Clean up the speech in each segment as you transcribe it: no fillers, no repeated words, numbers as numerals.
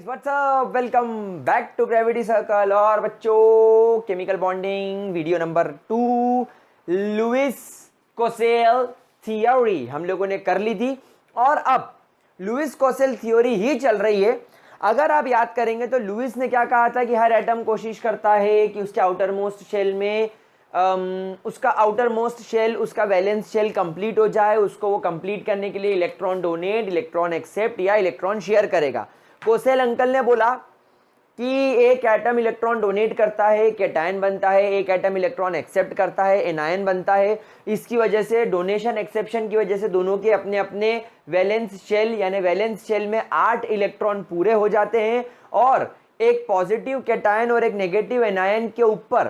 What's up, welcome back to gravity circle. और बच्चों, chemical bonding video number 2 Lewis Kossel theory हम लोगों ने कर ली थी और अब लुइस कोसेल थ्योरी ही चल रही है। अगर आप याद करेंगे तो लुइस ने क्या कहा था कि हर एटम कोशिश करता है कि उसके आउटर मोस्ट शेल में उसका आउटर मोस्ट शेल, उसका वैलेंस शेल कंप्लीट हो जाए। उसको वो कंप्लीट करने के लिए इलेक्ट्रॉन डोनेट, इलेक्ट्रॉन एक्सेप्ट या इलेक्ट्रॉन शेयर करेगा। कोसेल अंकल ने बोला कि एक एटम इलेक्ट्रॉन डोनेट करता है, कैटायन बनता है, एक एटम इलेक्ट्रॉन एक्सेप्ट करता है, एनायन बनता है। इसकी वजह से डोनेशन एक्सेप्शन की वजह से दोनों के अपने अपने वैलेंस शेल यानी वैलेंस शेल में 8 इलेक्ट्रॉन पूरे हो जाते हैं और एक पॉजिटिव कैटायन और एक नेगेटिव एनायन के ऊपर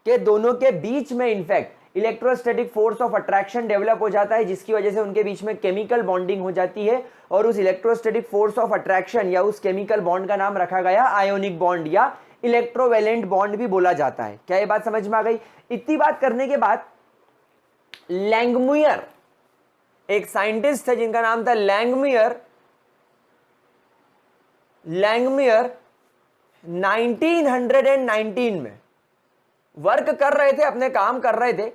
के दोनों के बीच में in fact electrostatic force of attraction develop हो जाता है, जिसकी वजह से उनके बीच में केमिकल बॉन्डिंग हो जाती है और उस इलेक्ट्रोस्टैटिक फोर्स ऑफ अट्रैक्शन या उस केमिकल बॉन्ड का नाम रखा गया आयोनिक बॉन्ड या इलेक्ट्रोवैलेंट बॉन्ड भी बोला जाता है। क्या ये बात समझ में आ गई? इतनी बात करने के बाद लैंगमुयर, एक साइंटिस्ट थे जिनका नाम था लैंगमुयर 1919 में वर्क कर रहे थे, अपने काम कर रहे थे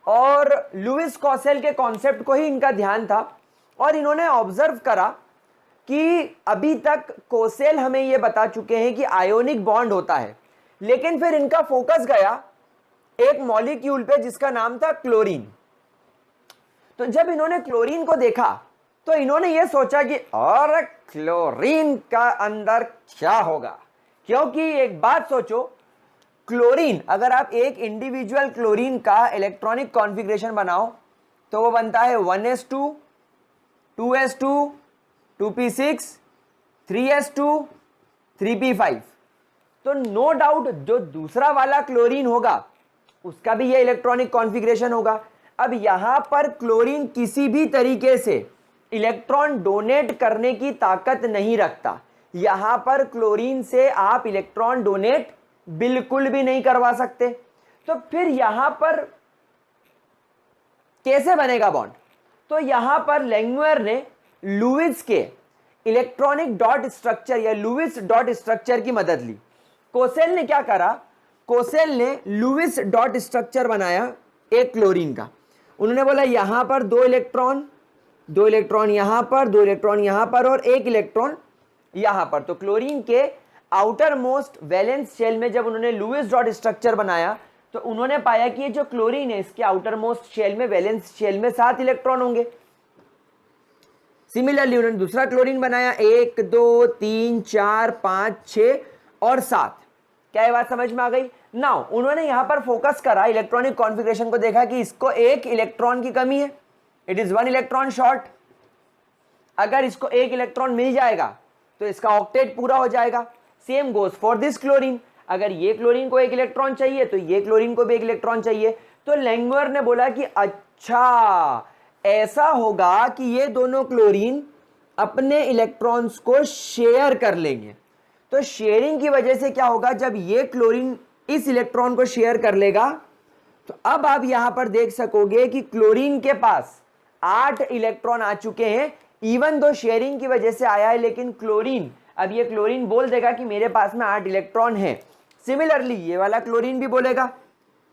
और लुइस कोसेल के कॉन्सेप्ट को ही इनका ध्यान था और इन्होंने ऑब्जर्व करा कि अभी तक कोसेल हमें यह बता चुके हैं कि आयोनिक बॉन्ड होता है, लेकिन फिर इनका फोकस गया एक मॉलिक्यूल पे जिसका नाम था क्लोरीन। तो जब इन्होंने क्लोरीन को देखा तो इन्होंने यह सोचा कि और क्लोरीन का अंदर क्या होगा, क्योंकि एक बात सोचो, क्लोरीन अगर आप एक इंडिविजुअल क्लोरीन का इलेक्ट्रॉनिक कॉन्फ़िगरेशन बनाओ तो वो बनता है 1s2 2s2 2p6 3s2 3p5। तो नो डाउट जो दूसरा वाला क्लोरीन होगा उसका भी ये इलेक्ट्रॉनिक कॉन्फ़िगरेशन होगा। अब यहां पर क्लोरीन किसी भी तरीके से इलेक्ट्रॉन डोनेट करने की ताकत नहीं रखता। यहां पर क्लोरीन से आप इलेक्ट्रॉन डोनेट बिल्कुल भी नहीं करवा सकते। तो फिर यहां पर कैसे बनेगा बॉन्ड? तो यहां पर लैंगमुयर ने लुइस के इलेक्ट्रॉनिक डॉट स्ट्रक्चर या लुइस डॉट स्ट्रक्चर की मदद ली। कोसेल ने क्या करा? कोसेल ने लुइस डॉट स्ट्रक्चर बनाया एक क्लोरीन का। उन्होंने बोला यहां पर दो इलेक्ट्रॉन यहां पर, दो इलेक्ट्रॉन यहां पर और एक इलेक्ट्रॉन यहां पर। तो क्लोरीन के आउटर मोस्ट वैलेंस शेल में जब उन्होंने लुइस डॉट स्ट्रक्चर बनाया तो उन्होंने पाया कि ये जो क्लोरीन है इसके आउटर मोस्ट शेल में, वैलेंस शेल में 7 इलेक्ट्रॉन होंगे। सिमिलरली उन्होंने दूसरा क्लोरीन बनाया, 1 2 3 4 5 6 और 7। क्या ये बात समझ में आ गई? नाउ उन्होंने यहां पर फोकस करा, इलेक्ट्रॉनिक कॉन्फ़िगरेशन को देखा कि इसको एक इलेक्ट्रॉन की कमी है, इट इज 1 इलेक्ट्रॉन शॉर्ट। अगर इसको एक इलेक्ट्रॉन मिल जाएगा तो इसका ऑक्टेट पूरा हो जाएगा। Same goes for this chlorine, अगर ये क्लोरीन को एक इलेक्ट्रॉन चाहिए तो ये क्लोरीन को भी एक इलेक्ट्रॉन चाहिए। तो लैंगमुयर ने बोला कि अच्छा ऐसा होगा कि ये दोनों क्लोरीन अपने इलेक्ट्रॉन्स को शेयर कर लेंगे। तो शेयरिंग की वजह से क्या होगा, जब ये क्लोरीन इस इलेक्ट्रॉन को शेयर कर लेगा तो अब आप यहां पर देख सकोगे कि क्लोरीन के पास 8 इलेक्ट्रॉन आ चुके हैं। इवन दो शेयरिंग की वजह से आया है, लेकिन क्लोरीन, अब ये क्लोरीन बोल देगा कि मेरे पास में 8 इलेक्ट्रॉन है। सिमिलरली ये वाला क्लोरीन भी बोलेगा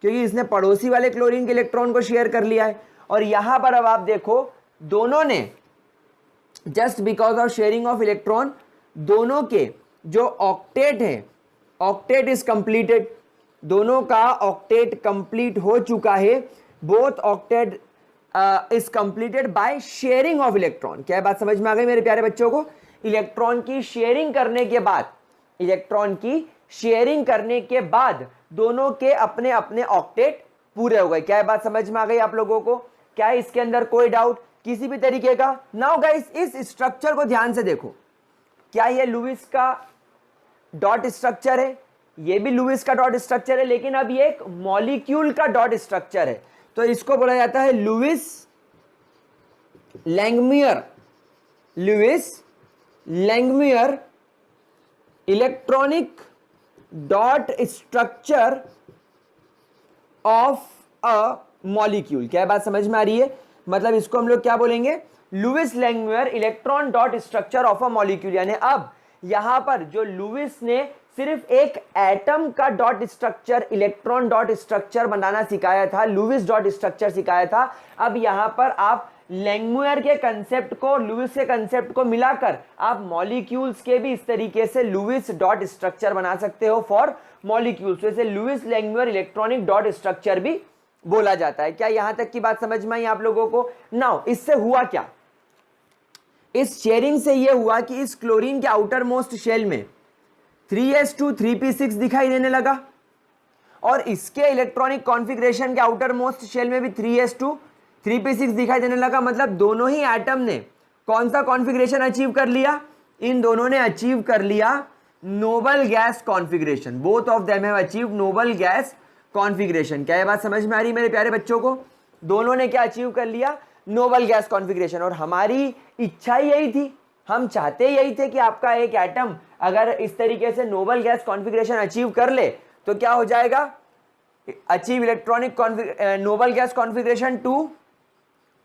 क्योंकि इसने पड़ोसी वाले क्लोरीन के इलेक्ट्रॉन को शेयर कर लिया है। और यहां पर अब आप देखो दोनों ने just because of sharing of electron दोनों के जो ऑक्टेट है, ऑक्टेट इज कंप्लीटेड। दोनों का ऑक्टेट कंप्लीट हो चुका है। Both octet is completed by sharing of electron. क्या बात समझ में आ गई मेरे प्यारे बच्चों को? इलेक्ट्रॉन की शेयरिंग करने के बाद दोनों के अपने अपने ऑक्टेट पूरे हो गए। क्या बात समझ में आ गई आप लोगों को? क्या इसके अंदर कोई डाउट किसी भी तरीके का? नाउ गाइस इस स्ट्रक्चर को ध्यान से देखो। क्या ये लुइस का डॉट स्ट्रक्चर है? ये भी लुइस का डॉट स्ट्रक्चर है, लेकिन अब ये एक मॉलिक्यूल का डॉट स्ट्रक्चर है। तो इसको बोला जाता है Lewis Langmuir electronic dot structure of a molecule. क्या बात समझ में आ रही है? मतलब इसको हम लोग क्या बोलेंगे? Lewis Langmuir electron dot structure of a molecule. यानी अब यहां पर जो लुईस ने सिर्फ एक एटम का dot structure, electron dot structure बनाना सिखाया था, लुईस डॉट स्ट्रक्चर सिखाया था। अब यहां पर आप लैंगमुयर के कंसेप्ट को, लुईस के कंसेप्ट को मिलाकर आप मॉलिक्यूल्स के भी इस तरीके से लुईस डॉट स्ट्रक्चर बना सकते हो फॉर मॉलिक्यूल्स। वैसे लुईस लैंगमुयर इलेक्ट्रॉनिक डॉट स्ट्रक्चर भी बोला जाता है। क्या यहां तक की बात समझ में आई आप लोगों को? नाउ इससे हुआ क्या? इस शेयरिंग से यह हुआ कि इस क्लोरीन के आउटर मोस्ट शेल में 3s2 3p6 दिखाई देने लगा, और इसके इलेक्ट्रॉनिक कॉन्फ़िगरेशन के आउटर मोस्ट शेल में भी 3s2 3p6 दिखाई देने लगा। मतलब दोनों ही एटम ने कौन सा कॉन्फ़िगरेशन अचीव कर लिया? इन दोनों ने अचीव कर लिया Nobel gas configuration. Both of them have achieve Nobel gas configuration. क्या ये बात समझ में आ रही मेरे प्यारे बच्चों को? दोनों ने क्या अचीव कर लिया? Nobel gas configuration. और हमारी इच्छा यही थी, हम चाहते यही थे कि आपका एक एटम अगर इस तरीके से नोबल गैस कॉन्फ़िगरेशन अचीव कर ले तो क्या हो जाएगा? Achieve electronic noble gas configuration to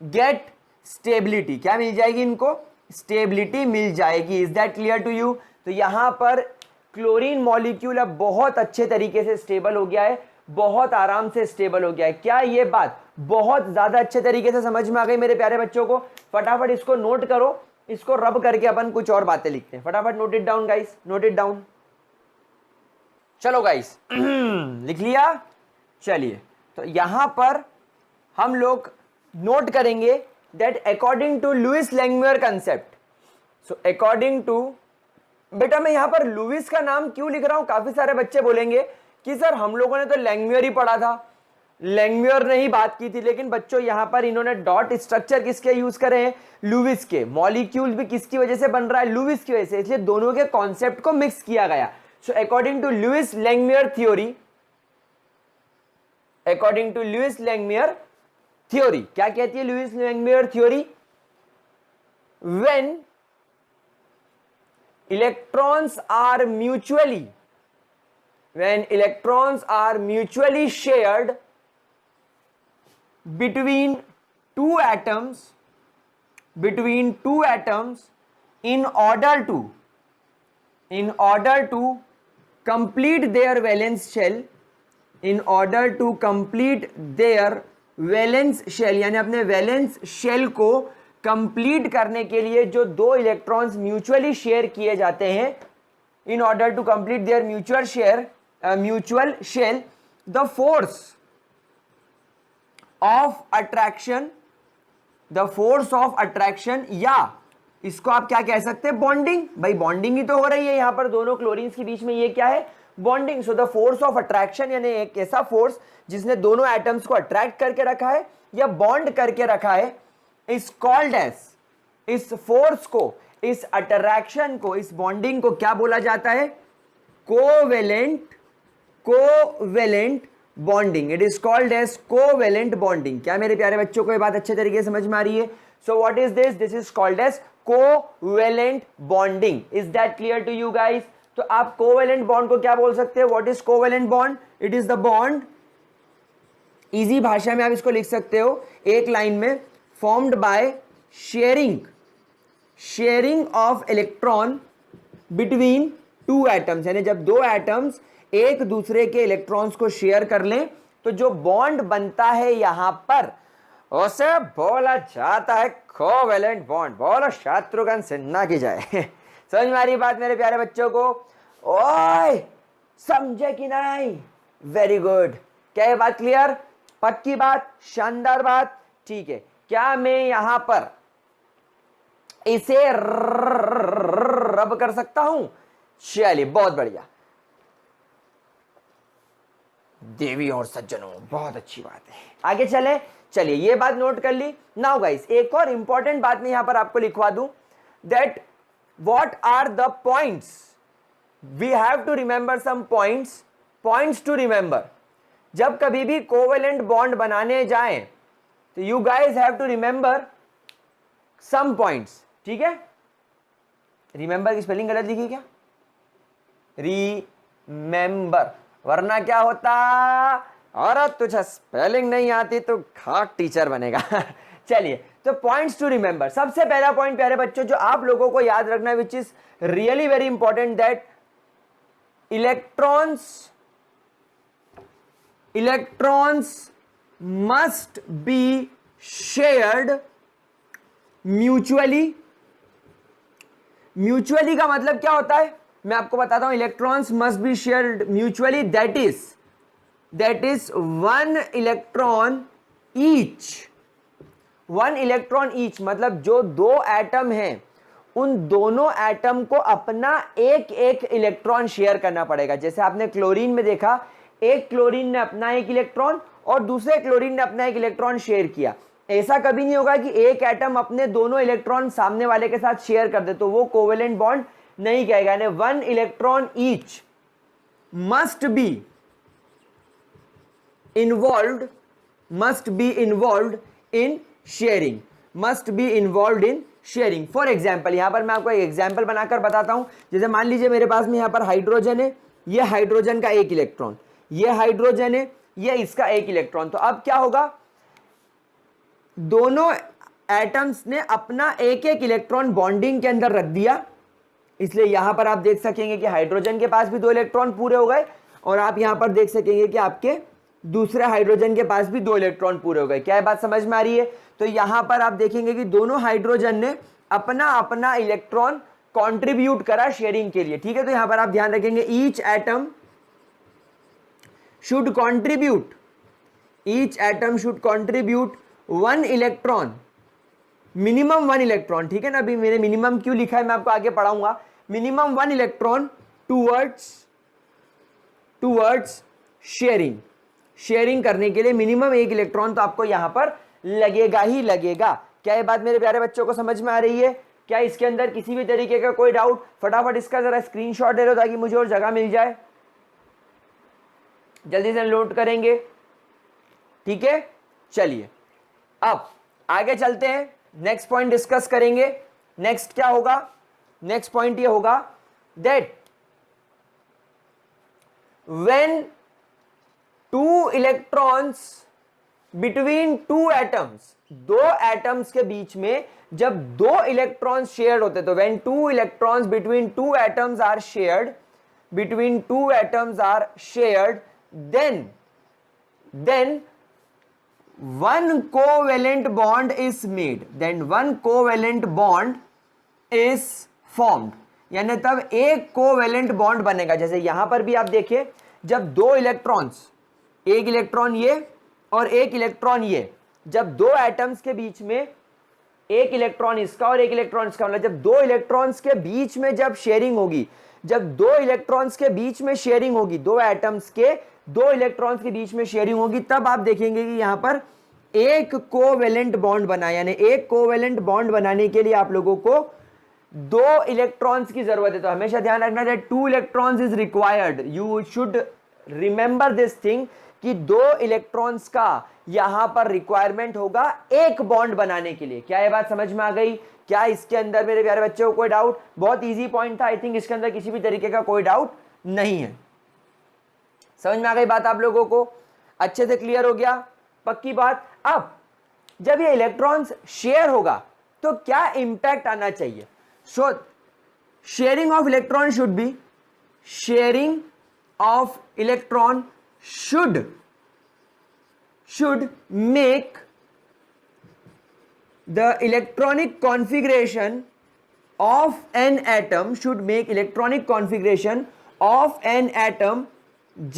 get stability. क्या मिल जाएगी इनको? स्टेबिलिटी मिल जाएगी। Is that clear to you? तो यहां पर क्लोरीन मॉलिक्यूल अब बहुत अच्छे तरीके से स्टेबल हो गया है, बहुत आराम से स्टेबल हो गया है। क्या ये बात बहुत ज्यादा अच्छे तरीके से समझ में आ गई मेरे प्यारे बच्चों को? फटाफट इसको नोट करो, इसको रब करके अपन कुछ और बातें लिखते हैं। फटाफट note it down guys, note it down. चलो गाइस लिख लिया? चलिए, तो यहां पर हम लोग नोट करेंगे that according to Lewis Langmuir concept. So according to, बेटा मैं यहां पर लुईस का नाम क्यों लिख रहा हूं? काफी सारे बच्चे बोलेंगे कि सर हम लोगों ने तो लैंगमुयर ही पढ़ा था, लैंगमुयर ने ही बात की थी। लेकिन बच्चों यहां पर इन्होंने डॉट स्ट्रक्चर किसके यूज करे हैं? लुईस के। मॉलिक्यूल भी किसकी वजह से बन रहा है? लुईस की वजह से। इसलिए दोनों के कॉन्सेप्ट को मिक्स किया गया। So according to Lewis Langmuir theory, according to Lewis Langmuir theory, क्या कहती है Lewis Langmuir theory? When electrons are mutually, when electrons are mutually shared between two atoms in order to complete their valence shell, in order to complete their valence shell, यानी अपने valence shell को complete करने के लिए जो दो electrons mutually share किए जाते हैं, in order to complete their mutual shell, the force of attraction, या इसको आप क्या कह सकते हैं? बॉन्डिंग। भाई बॉन्डिंग ही तो हो रही है यहां पर दोनों क्लोरीन्स के बीच में, ये क्या है? Bonding. So the force of attraction, यानी एक ऐसा फोर्स जिसने दोनों एटम्स को अट्रैक्ट करके रखा है या बॉन्ड करके रखा है, इज कॉल्ड एज, इस फोर्स को, इस अट्रैक्शन को, इस बॉन्डिंग को क्या बोला जाता है? Covalent bonding. It is called as covalent bonding. क्या मेरे प्यारे बच्चों को ये बात अच्छे तरीके से समझ में आ रही है? So what is this? This is called as covalent bonding. Is that clear to you guys? तो आप कोवेलेंट बॉन्ड को क्या बोल सकते हैं? What is covalent bond? It is the bond, easy भाषा में आप इसको लिख सकते हो एक लाइन में, formed by sharing of electron between two atoms. यानी जब दो एटम्स एक दूसरे के इलेक्ट्रॉन्स को शेयर कर लें तो जो बॉन्ड बनता है यहां पर उसे बोला जाता है कोवेलेंट बॉन्ड। बोलो शत्रुघ्न सिन्हा की जाए। समझ में आ रही बात मेरे प्यारे बच्चों को? ओए समझे कि नहीं? Very good. क्या ये बात क्लियर? पक्की बात, शानदार बात, ठीक है। क्या मैं यहां पर इसे रब कर सकता हूं? चलिए बहुत बढ़िया, देवी और सज्जनों, बहुत अच्छी बात है। आगे चले, चलिए ये बात नोट कर ली। नाउ गाइस एक और इंपॉर्टेंट बात मैं यहां पर आपको लिखवा दूं, that what are the points, we have to remember some points to remember. जब कभी भी कोवेलेंट बॉन्ड बनाने जाएं तो you guys have to remember some points, ठीक है? रिमेंबर की स्पेलिंग गलत लिखी क्या? रिमेंबर, वरना क्या होता? और तुझे स्पेलिंग नहीं आती तो खाक टीचर बनेगा। चलिए तो पॉइंट्स टू रिमेंबर, सबसे पहला पॉइंट प्यारे बच्चों जो आप लोगों को याद रखना, which is really very important, that electrons must be shared mutually. Mutually का मतलब क्या होता है, मैं आपको बताता हूं। Electrons must be shared mutually, that is one electron each, मतलब जो दो एटम हैं उन दोनों एटम को अपना एक एक इलेक्ट्रॉन शेयर करना पड़ेगा। जैसे आपने क्लोरीन में देखा, एक क्लोरीन ने अपना एक इलेक्ट्रॉन और दूसरे क्लोरीन ने अपना एक इलेक्ट्रॉन शेयर किया। ऐसा कभी नहीं होगा कि एक एटम अपने दोनों इलेक्ट्रॉन सामने वाले के साथ शेयर कर दे, तो वो कोवेलेंट बॉन्ड नहीं कहेगा। यानी one electron each must be involved in sharing. For example, यहां पर मैं आपको एक एग्जाम्पल बनाकर बताता हूं। जैसे मान लीजिए मेरे पास में यहां पर हाइड्रोजन है, ये हाइड्रोजन का एक इलेक्ट्रॉन, ये हाइड्रोजन है, ये इसका एक इलेक्ट्रॉन। तो अब क्या होगा, दोनों एटम्स ने अपना एक एक इलेक्ट्रॉन बॉन्डिंग के अंदर रख दिया, इसलिए यहां पर आप देख सकेंगे कि हाइड्रोजन के पास भी दो इलेक्ट्रॉन पूरे हो गए, और आप यहां पर देख सकेंगे कि आपके दूसरे हाइड्रोजन के पास भी दो इलेक्ट्रॉन पूरे हो गए। क्या ये बात समझ में आ रही है? तो यहां पर आप देखेंगे कि दोनों हाइड्रोजन ने अपना अपना इलेक्ट्रॉन कंट्रीब्यूट करा शेयरिंग के लिए। ठीक है, तो यहां पर आप ध्यान रखेंगे, each atom should contribute one electron, minimum one electron. ठीक है ना, अभी मैंने मिनिमम क्यों लिखा है मैं आपको आगे पढ़ाऊंगा। Minimum one electron towards sharing करने के लिए मिनिमम एक इलेक्ट्रॉन तो आपको यहां पर लगेगा ही लगेगा। क्या ये बात मेरे प्यारे बच्चों को समझ में आ रही है? क्या इसके अंदर किसी भी तरीके का कोई डाउट? फटाफट इसका जरा स्क्रीनशॉट ले लो ताकि मुझे और जगह मिल जाए, जल्दी से नोट करेंगे। ठीक है, चलिए अब आगे चलते हैं, नेक्स्ट पॉइंट डिस्कस करेंगे। नेक्स्ट क्या होगा? नेक्स्ट पॉइंट ये होगा that when two electrons between two atoms, दो एटम्स के बीच में जब दो इलेक्ट्रॉन्स शेयर होते, तो when two electrons between two atoms are shared, then one covalent bond is made, then one covalent bond is formed, यानी तब एक कोवेलेंट बॉन्ड बनेगा। जैसे यहां पर भी आप देखिए, जब दो इलेक्ट्रॉन्स, एक इलेक्ट्रॉन ये और एक इलेक्ट्रॉन ये, जब दो एटम्स के बीच में एक इलेक्ट्रॉन इसका और एक इलेक्ट्रॉन इसका, मतलब जब दो इलेक्ट्रॉन्स के बीच में जब शेयरिंग होगी, जब दो इलेक्ट्रॉन्स के बीच में शेयरिंग होगी, दो एटम्स के दो इलेक्ट्रॉन्स के बीच में शेयरिंग होगी, तब आप देखेंगे कि यहां पर एक कोवेलेंट बॉन्ड बना। यानी एक कोवेलेंट बॉन्ड बनाने के लिए आप लोगों को दो इलेक्ट्रॉन्स की जरूरत है। तो हमेशा ध्यान रखना है, two electrons is required. You should remember this thing कि दो इलेक्ट्रॉन्स का यहां पर रिक्वायरमेंट होगा एक बॉन्ड बनाने के लिए। क्या ये बात समझ में आ गई? क्या इसके अंदर मेरे प्यारे बच्चों को कोई डाउट? बहुत इजी पॉइंट था, आई थिंक इसके अंदर किसी भी तरीके का कोई डाउट नहीं है। समझ में आ गई बात आप लोगों को? अच्छे से क्लियर हो गया? पक्की बात। अब जब ये इलेक्ट्रॉन्स शेयर होगा तो क्या इंपैक्ट आना चाहिए? सो sharing of electron should be, sharing of electron should make the electronic configuration of an atom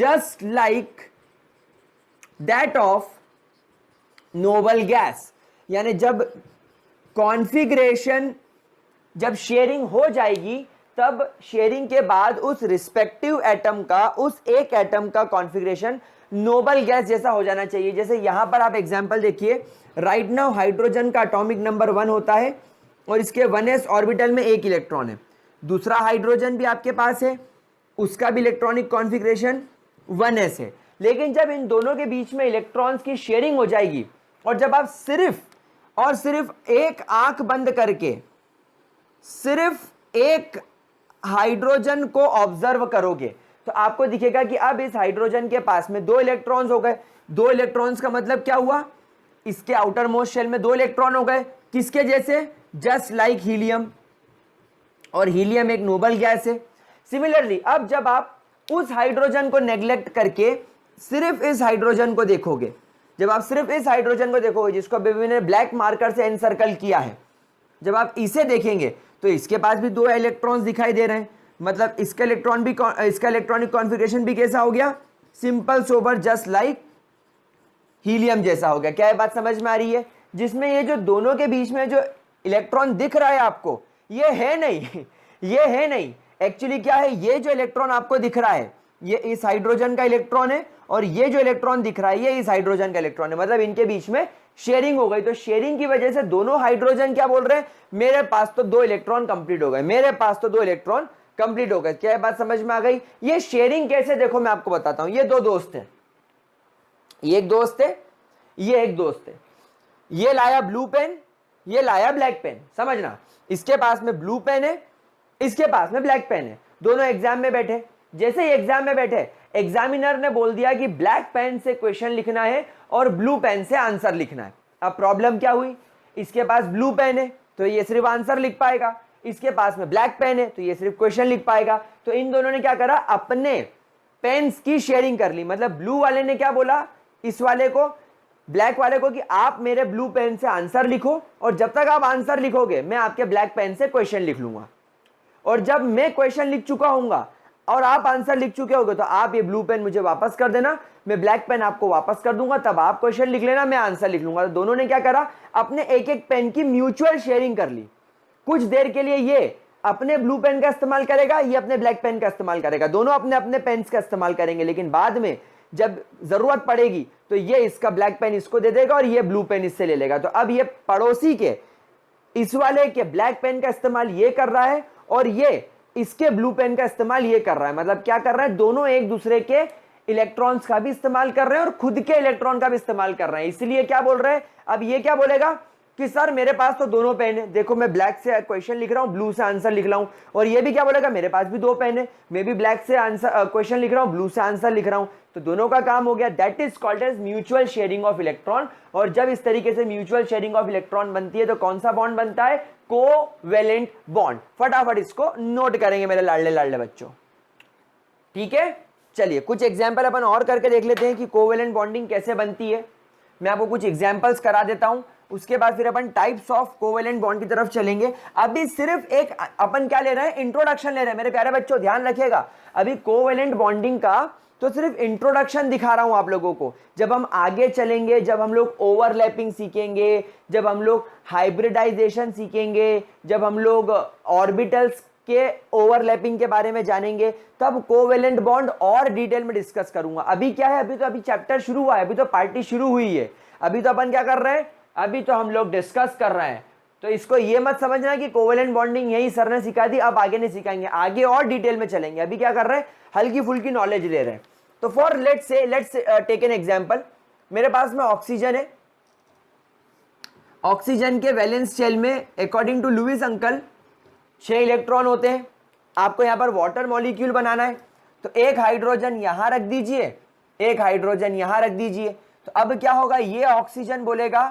just like that of noble gas। यानी जब कॉन्फ़िगरेशन, जब शेयरिंग हो जाएगी, तब शेयरिंग के बाद उस रिस्पेक्टिव एटम का, उस एक एटम का कॉन्फ़िगरेशन नोबल गैस जैसा हो जाना चाहिए। जैसे यहां पर आप एग्जांपल देखिए, राइट नाउ हाइड्रोजन का एटॉमिक नंबर 1 होता है और इसके 1s ऑर्बिटल में एक इलेक्ट्रॉन है। दूसरा हाइड्रोजन भी आपके पास है, उसका भी इलेक्ट्रॉनिक कॉन्फ़िगरेशन 1s है। लेकिन जब इन दोनों के बीच में इलेक्ट्रॉन्स की शेयरिंग हो जाएगी और जब आप सिर्फ और सिर्फ एक आंख बंद करके सिर्फ एक हाइड्रोजन को ऑब्जर्व करोगे, तो आपको दिखेगा कि अब इस हाइड्रोजन के पास में दो इलेक्ट्रॉन्स हो गए। दो इलेक्ट्रॉन्स का मतलब क्या हुआ? इसके आउटर मोस्ट शेल में 2 इलेक्ट्रॉन हो गए, किसके जैसे, जस्ट लाइक हीलियम, और हीलियम एक नोबल गैस है। सिमिलरली अब जब आप उस हाइड्रोजन को नेग्लेक्ट करके सिर्फ इस हाइड्रोजन को देखोगे, जब आप सिर्फ इस हाइड्रोजन को देखोगे जिसको बेबी ने ब्लैक मार्कर से एनसर्कल किया है, जब आप इसे देखेंगे तो इसके पास भी 2 इलेक्ट्रॉन्स दिखाई दे रहे हैं, मतलब इसका इलेक्ट्रॉन भी, इसका इलेक्ट्रॉनिक कॉन्फ़िगरेशन भी कैसा हो गया, simple sober just like helium जैसा हो गया। क्या ये बात समझ में आ रही है? जिसमें ये जो दोनों के बीच में जो इलेक्ट्रॉन दिख रहा है आपको, ये है नहीं ये है नहीं, एक्चुअली क्या है, ये जो इलेक्ट्रॉन आपको दिख रहा है ये इस हाइड्रोजन का इलेक्ट्रॉन है, और ये जो इलेक्ट्रॉन दिख रहा है ये इस हाइड्रोजन का इलेक्ट्रॉन है, मतलब इनके बीच में शेयरिंग हो गई। तो शेयरिंग की वजह से दोनों हाइड्रोजन क्या बोल रहे हैं, मेरे पास तो 2 इलेक्ट्रॉन कंप्लीट हो गए, मेरे पास तो 2 इलेक्ट्रॉन कंप्लीट हो गए। क्या बात समझ में आ गई? ये शेयरिंग कैसे, देखो मैं आपको बताता हूं। ये 2 दोस्त हैं, ये एक दोस्त है, ये एक दोस्त है, ये लाया ब्लू पेन, ये लाया ब्लैक पेन, समझना, इसके पास में ब्लू पेन है, इसके पास में ब्लैक पेन है, दोनों एग्जाम में बैठे। जैसे ही एग्जाम में बैठे, एग्जामिनर ने बोल दिया कि ब्लैक पेन से क्वेश्चन लिखना है और ब्लू पेन से आंसर लिखना है। अब प्रॉब्लम क्या हुई, इसके पास ब्लू पेन है तो ये सिर्फ आंसर लिख पाएगा, इसके पास में ब्लैक पेन है तो ये सिर्फ क्वेश्चन लिख पाएगा। तो इन दोनों ने क्या करा, अपने पेन्स की शेयरिंग कर ली। मतलब ब्लू वाले ने क्या बोला इस वाले को, ब्लैक वाले को, कि आप मेरे ब्लू पेन से आंसर लिखो और जब तक आप आंसर लिखोगे मैं आपके ब्लैक पेन से क्वेश्चन लिख लूंगा, और जब मैं क्वेश्चन लिख चुका हूंगा और आप आंसर लिख चुके होगे तो आप ये ब्लू पेन मुझे वापस कर देना, मैं ब्लैक पेन आपको वापस कर दूंगा, तब आप क्वेश्चन लिख लेना, मैं आंसर लिख लूंगा। तो दोनों ने क्या करा, अपने एक एक पेन की म्यूचुअल शेयरिंग कर ली। कुछ देर के लिए ये अपने ब्लू पेन का इस्तेमाल करेगा, ये अपने ब्लैक पेन का इस्तेमाल करेगा, दोनों अपने अपने पेन्स का इस्तेमाल करेंगे, लेकिन बाद में जब जरूरत पड़ेगी तो ये इसका ब्लैक पेन इसको दे देगा और ये ब्लू पेन इससे ले लेगा। तो अब ये पड़ोसी के इस वाले के ब्लैक पेन का इस्तेमाल ये कर रहा है और ये इसके ब्लू पेन का इस्तेमाल ये कर रहा है। मतलब क्या कर रहा है, दोनों एक दूसरे के इलेक्ट्रॉन्स का भी इस्तेमाल कर रहे हैं और खुद के इलेक्ट्रॉन का भी इस्तेमाल कर रहे हैं। इसलिए क्या बोल रहे हैं, अब ये क्या बोलेगा कि सर मेरे पास तो दोनों पेन है, देखो मैं ब्लैक से क्वेश्चन लिख रहा हूं, ब्लू से आंसर लिख रहा हूं, और ये भी क्या बोलेगा, मेरे पास भी 2 पेन है, मैं भी ब्लैक से आंसर क्वेश्चन लिख रहा हूं, ब्लू से आंसर लिख रहा हूं। तो दोनों का काम हो गया। That is called as mutual sharing of electron. और जब इस तरीके से म्यूचुअल शेयरिंग ऑफ इलेक्ट्रॉन बनती है तो कौन सा बॉन्ड बनता है, कोवेलेंट बॉन्ड। फटाफट इसको नोट करेंगे मेरे लाडले लाडले बच्चों, ठीक है। चलिए कुछ एग्जाम्पल अपन और करके देख लेते हैं कि कोवेलेंट बॉन्डिंग कैसे बनती है। मैं आपको कुछ एग्जाम्पल्स करा देता हूं, उसके बाद फिर अपन टाइप्स ऑफ कोवेलेंट बॉन्ड की तरफ चलेंगे। अभी सिर्फ एक अपन क्या ले रहे हैं, इंट्रोडक्शन ले रहे हैं मेरे प्यारे बच्चों, ध्यान रखिएगा। अभी कोवेलेंट बॉन्डिंग का तो सिर्फ इंट्रोडक्शन दिखा रहा हूं आप लोगों को। जब हम आगे चलेंगे, जब हम लोग ओवरलैपिंग सीखेंगे, जब हम लोग हाइब्रिडाइजेशन सीखेंगे, जब हम लोग ऑर्बिटल्स के ओवरलैपिंग के बारे में जानेंगे, तब कोवेलेंट बॉन्ड और डिटेल में डिस्कस करूंगा। अभी क्या है, अभी चैप्टर शुरू हुआ है, अभी तो पार्टी शुरू हुई है, अभी तो अपन क्या कर रहे हैं, अभी तो हम लोग डिस्कस कर रहे हैं। तो इसको ये मत समझना कि कोवेलेंट बॉन्डिंग यही सर ने सिखा दी, अब आगे नहीं सिखाएंगे, आगे और डिटेल में चलेंगे। अभी क्या कर रहे हैं, हल्की फुल्की नॉलेज ले रहे हैं। तो for let's take an example, मेरे पास में ऑक्सीजन है, ऑक्सीजन के वैलेंस शेल में according to Lewis uncle 6 electron होते हैं। आपको यहां पर वाटर मॉलिक्यूल बनाना है, तो एक हाइड्रोजन यहां रख दीजिए, एक हाइड्रोजन यहां रख दीजिए। तो अब क्या होगा, ये ऑक्सीजन बोलेगा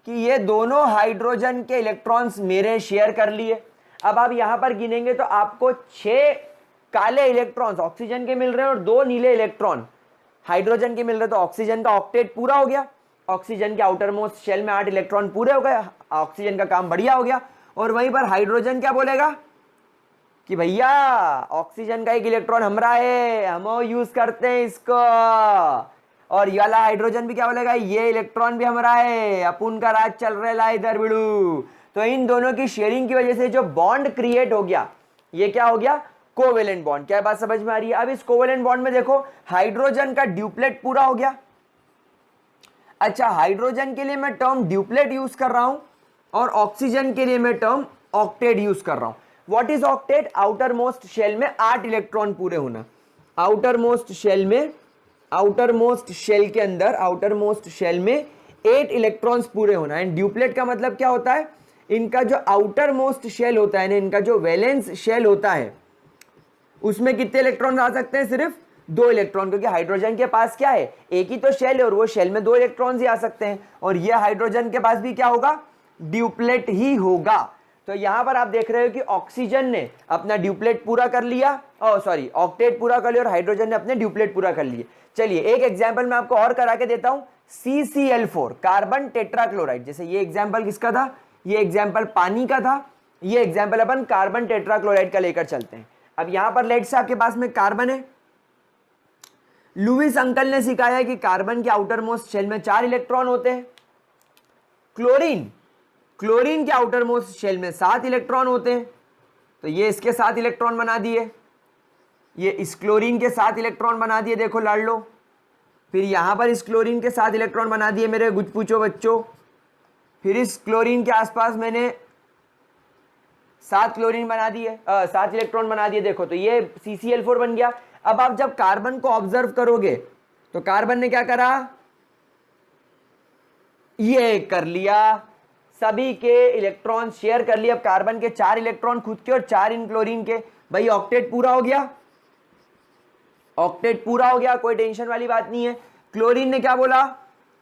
कि ये दोनों हाइड्रोजन के इलेक्ट्रॉन्स मेरे शेयर कर लिए। अब आप यहां पर गिनेंगे तो आपको 6 काले इलेक्ट्रॉन्स ऑक्सीजन के मिल रहे हैं और 2 नीले इलेक्ट्रॉन हाइड्रोजन के मिल रहे हैं। तो ऑक्सीजन का ऑक्टेट पूरा हो गया, ऑक्सीजन के आउटर मोस्ट शेल में 8 इलेक्ट्रॉन पूरे हो गए, ऑक्सीजन का काम बढ़िया हो गया। और वहीं पर हाइड्रोजन क्या बोलेगा कि भैया ऑक्सीजन का एक इलेक्ट्रॉन हमारा है, हम यूज करते हैं इसको। और ये वाला हाइड्रोजन भी क्या बोलेगा, ये इलेक्ट्रॉन भी हमारा है, अपुन का राज चल रहा है इधर बिड़ू। तो इन दोनों की शेयरिंग की वजह से जो बॉन्ड क्रिएट हो गया, ये क्या हो गया, कोवेलेंट बॉन्ड। क्या बात समझ में आ रही है? अब इस कोवेलेंट बॉन्ड में देखो हाइड्रोजन का ड्यूप्लेट पूरा हो गया। अच्छा, हाइड्रोजन के लिए मैं टर्म ड्यूप्लेट यूज कर रहा हूं और ऑक्सीजन के लिए मैं टर्म ऑक्टेट यूज कर रहा हूं। What is octet? Outer most shell में 8 इलेक्ट्रॉन पूरे होना। आउटर मोस्ट शेल में, आउटर मोस्ट शेल के अंदर, आउटर मोस्ट शेल में 8 इलेक्ट्रॉन्स पूरे होना। एंड ड्यूप्लेट का मतलब क्या होता है, इनका जो आउटर मोस्ट शेल होता है ना, इनका जो वैलेंस शेल होता है, उसमें कितने इलेक्ट्रॉन आ सकते हैं, सिर्फ दो इलेक्ट्रॉन, क्योंकि हाइड्रोजन के पास क्या है, एक ही तो शेल है और वो शेल में दो इलेक्ट्रॉन्स ही आ सकते हैं, और ये हाइड्रोजन के पास भी क्या होगा, ड्यूप्लेट ही होगा। तो यहां पर आप देख रहे हो कि ऑक्सीजन ने अपना ड्यूप्लेट पूरा कर लिया, सॉरी ऑक्टेट पूरा कर लिया, और हाइड्रोजन ने अपने ड्यूप्लेट पूरा कर लिए। चलिए एक एग्जांपल मैं आपको और करा के देता हूं, CCl4 कार्बन टेट्राक्लोराइड। जैसे ये एग्जांपल किसका था, ये एग्जांपल पानी का था, ये एग्जांपल अपन कार्बन टेट्राक्लोराइड का लेकर चलते हैं। अब यहां पर लेट से आपके पास में कार्बन है, लुईस अंकल ने सिखाया कि कार्बन के आउटर मोस्ट शेल में 4 इलेक्ट्रॉन होते हैं। क्लोरीन के आउटर मोस्ट शेल में 7 इलेक्ट्रॉन होते हैं। तो ये इसके 7 इलेक्ट्रॉन बना दिए, ये इस क्लोरीन के 7 इलेक्ट्रॉन बना दिए, देखो लाड़ लो। फिर यहां पर इस क्लोरीन के 7 इलेक्ट्रॉन बना दिए मेरे कुछ पूछो बच्चों। फिर इस क्लोरीन के आसपास मैंने 7 क्लोरीन बना दिए, 7 इलेक्ट्रॉन बना दिए, देखो। तो ये CCl4 बन गया। अब आप जब कार्बन को ऑब्जर्व करोगे तो कार्बन ने क्या करा, ये कर लिया, सभी के इलेक्ट्रॉन शेयर कर लिए। अब कार्बन के 4 इलेक्ट्रॉन खुद के और 4 इन क्लोरीन के, भाई ऑक्टेट पूरा हो गया, ऑक्टेट पूरा हो गया, कोई टेंशन वाली बात नहीं है। क्लोरीन ने क्या बोला,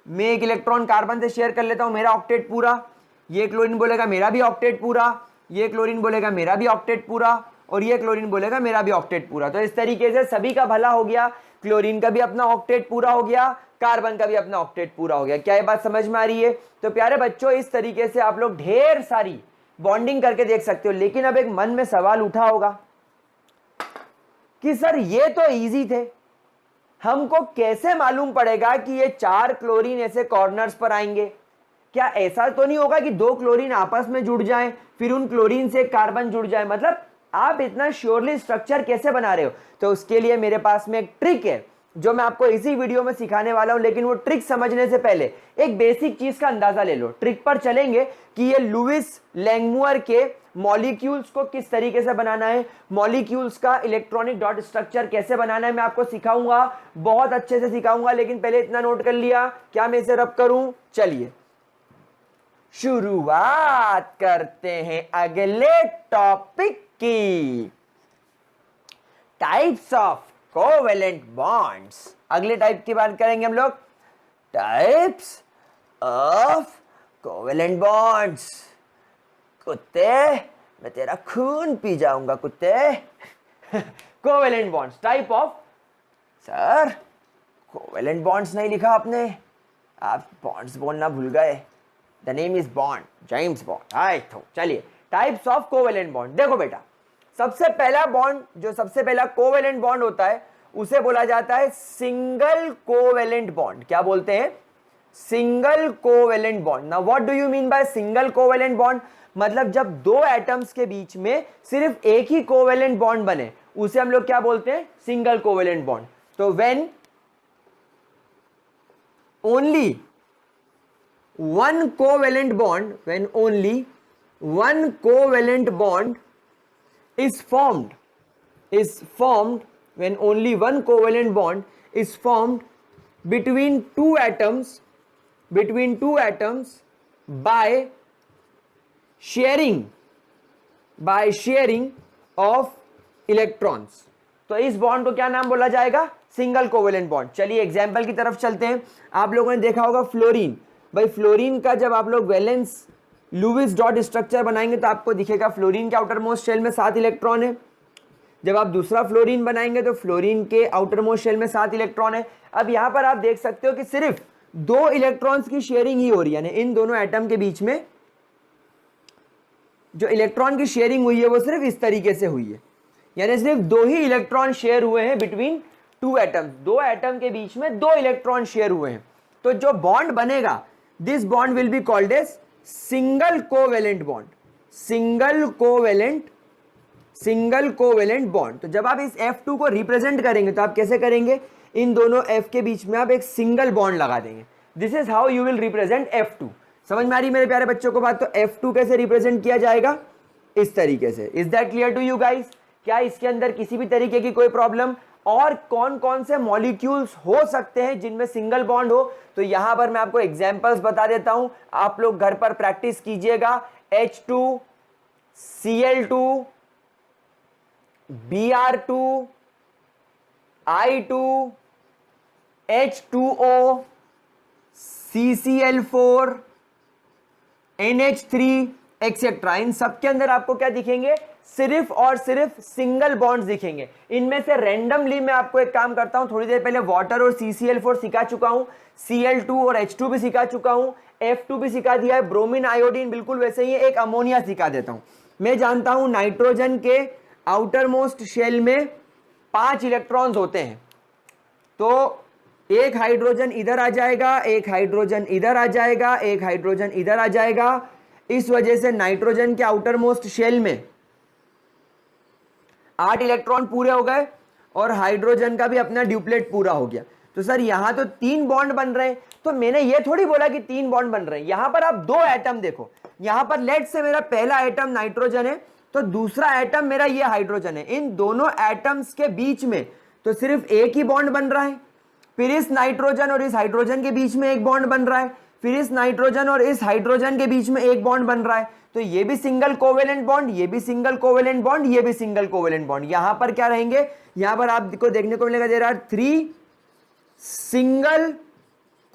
मैं एक इलेक्ट्रॉन कार्बन से शेयर कर लेता हूं, मेरा ऑक्टेट पूरा। ये क्लोरीन बोलेगा मेरा भी ऑक्टेट पूरा, ये क्लोरीन बोलेगा मेरा भी ऑक्टेट पूरा, और ये क्लोरीन बोलेगा मेरा भी ऑक्टेट पूरा। तो इस तरीके से सभी का भला हो गया, क्लोरीन का भी अपना ऑक्टेट पूरा हो गया, कार्बन का भी अपना ऑक्टेट पूरा हो गया। क्या ये बात समझ में आ रही है? तो प्यारे बच्चों, इस तरीके से आप लोग ढेर सारी बॉन्डिंग करके देख सकते हो। लेकिन अब एक मन में सवाल उठा होगा कि सर ये तो इजी थे, हमको कैसे मालूम पड़ेगा कि ये 4 क्लोरीन ऐसे कॉर्नर्स पर आएंगे? क्या ऐसा तो नहीं होगा कि 2 क्लोरीन आपस में जुड़ जाएं, फिर उन क्लोरीन से कार्बन जुड़ जाए? मतलब आप इतना श्योरली स्ट्रक्चर कैसे बना रहे हो? तो उसके लिए मेरे पास में एक ट्रिक है जो मैं आपको इसी वीडियो में सिखाने वाला हूं। लेकिन वो ट्रिक समझने से पहले एक बेसिक चीज का अंदाजा ले लो। ट्रिक पर चलेंगे कि ये लुईस लैंगमुअर के मॉलिक्यूल्स को किस तरीके से बनाना है, मॉलिक्यूल्स का इलेक्ट्रॉनिक डॉट स्ट्रक्चर कैसे बनाना है, मैं आपको सिखाऊंगा, बहुत अच्छे से सिखाऊंगा। लेकिन पहले इतना नोट कर लिया, क्या मैं इसे रब करूं? चलिए शुरुआत करते हैं अगले टॉपिक की, टाइप्स ऑफ कोवेलेंट बॉन्ड्स। अगले टाइप की बात करेंगे हम लोग, टाइप्स ऑफ कोवेलेंट बॉन्ड्स। कुत्ते, मैं तेरा खून पी जाऊंगा कुत्ते। Covalent bonds, type of, sir covalent bonds नहीं लिखा आपने, आप बॉन्ड्स बोलना भूल गए। The name is bond, James Bond. Hi तो चलिए, टाइप्स ऑफ कोवेलेंट बॉन्ड। देखो बेटा, सबसे पहला बॉन्ड, जो सबसे पहला कोवेलेंट बॉन्ड होता है, उसे बोला जाता है सिंगल कोवेलेंट बॉन्ड। क्या बोलते हैं? Single covalent bond. Now what do you mean by single covalent bond? मतलब जब 2 एटम्स के बीच में सिर्फ एक ही कोवेलेंट बॉन्ड बने, उसे हम लोग क्या बोलते हैं? Single covalent bond. तो when only one covalent bond, when only one covalent bond is formed, when only one covalent bond is formed between two atoms by sharing of electrons। तो इस बॉन्ड को क्या नाम बोला जाएगा? Single covalent bond. चलिए example की तरफ चलते हैं। आप लोगों ने देखा होगा फ्लोरीन। भाई फ्लोरीन का जब आप लोग वैलेंस लुईस डॉट स्ट्रक्चर बनाएंगे तो आपको दिखेगा फ्लोरीन के आउटर मोस्ट शेल में 7 इलेक्ट्रॉन है। जब आप दूसरा फ्लोरीन बनाएंगे तो फ्लोरीन के आउटर मोस्ट शेल में 7 इलेक्ट्रॉन है। अब यहां पर आप देख सकते हो कि सिर्फ 2 इलेक्ट्रॉन्स की शेयरिंग ही हो रही है, यानी इन दोनों एटम के बीच में जो इलेक्ट्रॉन की शेयरिंग हुई है वो सिर्फ इस तरीके से हुई है, यानी सिर्फ 2 ही इलेक्ट्रॉन शेयर हुए हैं बिटवीन 2 एटम्स। 2 एटम के बीच में 2 इलेक्ट्रॉन शेयर हुए हैं। तो जो बॉन्ड बनेगा, this bond will be called as single covalent bond, single covalent bond। तो जब आप इस F2 को रिप्रेजेंट करेंगे तो आप कैसे करेंगे? इन दोनों F के बीच में आप एक सिंगल बॉन्ड लगा देंगे। This is how you will represent F2। समझ में आ रही मेरे प्यारे बच्चों को बात? तो F2 कैसे रिप्रेजेंट किया जाएगा? इस तरीके से। Is that clear to you guys? क्या इसके अंदर किसी भी तरीके की कोई प्रॉब्लम? और कौन कौन से मॉलिक्यूल्स हो सकते हैं जिनमें सिंगल बॉन्ड हो? तो यहां पर मैं आपको एग्जांपल्स बता देता हूं, आप लोग घर पर प्रैक्टिस कीजिएगा। H2, Cl2, Br2, I2 H2O CCl4 NH3 etcetera, इन सब के अंदर आपको क्या दिखेंगे, सिर्फ और सिर्फ सिंगल बॉन्ड्स दिखेंगे। इनमें से रैंडमली मैं आपको एक काम करता हूं, थोड़ी देर पहले वाटर और CCl4 सिखा चुका हूं, Cl2 और H2 भी सिखा चुका हूं, F2 भी सिखा दिया है, ब्रोमीन आयोडीन बिल्कुल वैसे ही है, एक अमोनिया सिखा देता हूं। मैं जानता हूं नाइट्रोजन के आउटर मोस्ट शेल में 5 इलेक्ट्रॉन्स होते हैं, तो एक हाइड्रोजन इधर आ जाएगा, एक हाइड्रोजन इधर आ जाएगा, एक हाइड्रोजन इधर आ जाएगा। इस वजह से नाइट्रोजन के आउटर मोस्ट शेल में 8 इलेक्ट्रॉन पूरे हो गए और हाइड्रोजन का भी अपना ड्यूप्लेट पूरा हो गया। तो सर यहां तो 3 बॉन्ड बन रहे हैं, तो मैंने ये थोड़ी बोला कि 3 बॉन्ड बन रहे हैं, यहां पर आप 2 एटम देखो, यहां पर लेट से मेरा पहला एटम नाइट्रोजन है तो दूसरा एटम मेरा ये हाइड्रोजन है, इन दोनों एटम्स के बीच में तो सिर्फ एक ही बॉन्ड बन रहा है, फिर इस नाइट्रोजन और इस हाइड्रोजन के बीच में एक बॉन्ड बन रहा है, फिर इस नाइट्रोजन और इस हाइड्रोजन के बीच में एक बॉन्ड बन रहा है, तो ये भी सिंगल कोवेलेंट बॉन्ड, ये भी सिंगल कोवेलेंट बॉन्ड, ये भी सिंगल कोवेलेंट बॉन्ड। यहां पर क्या रहेंगे, यहां पर आपको देखने को मिलेगा there are 3 single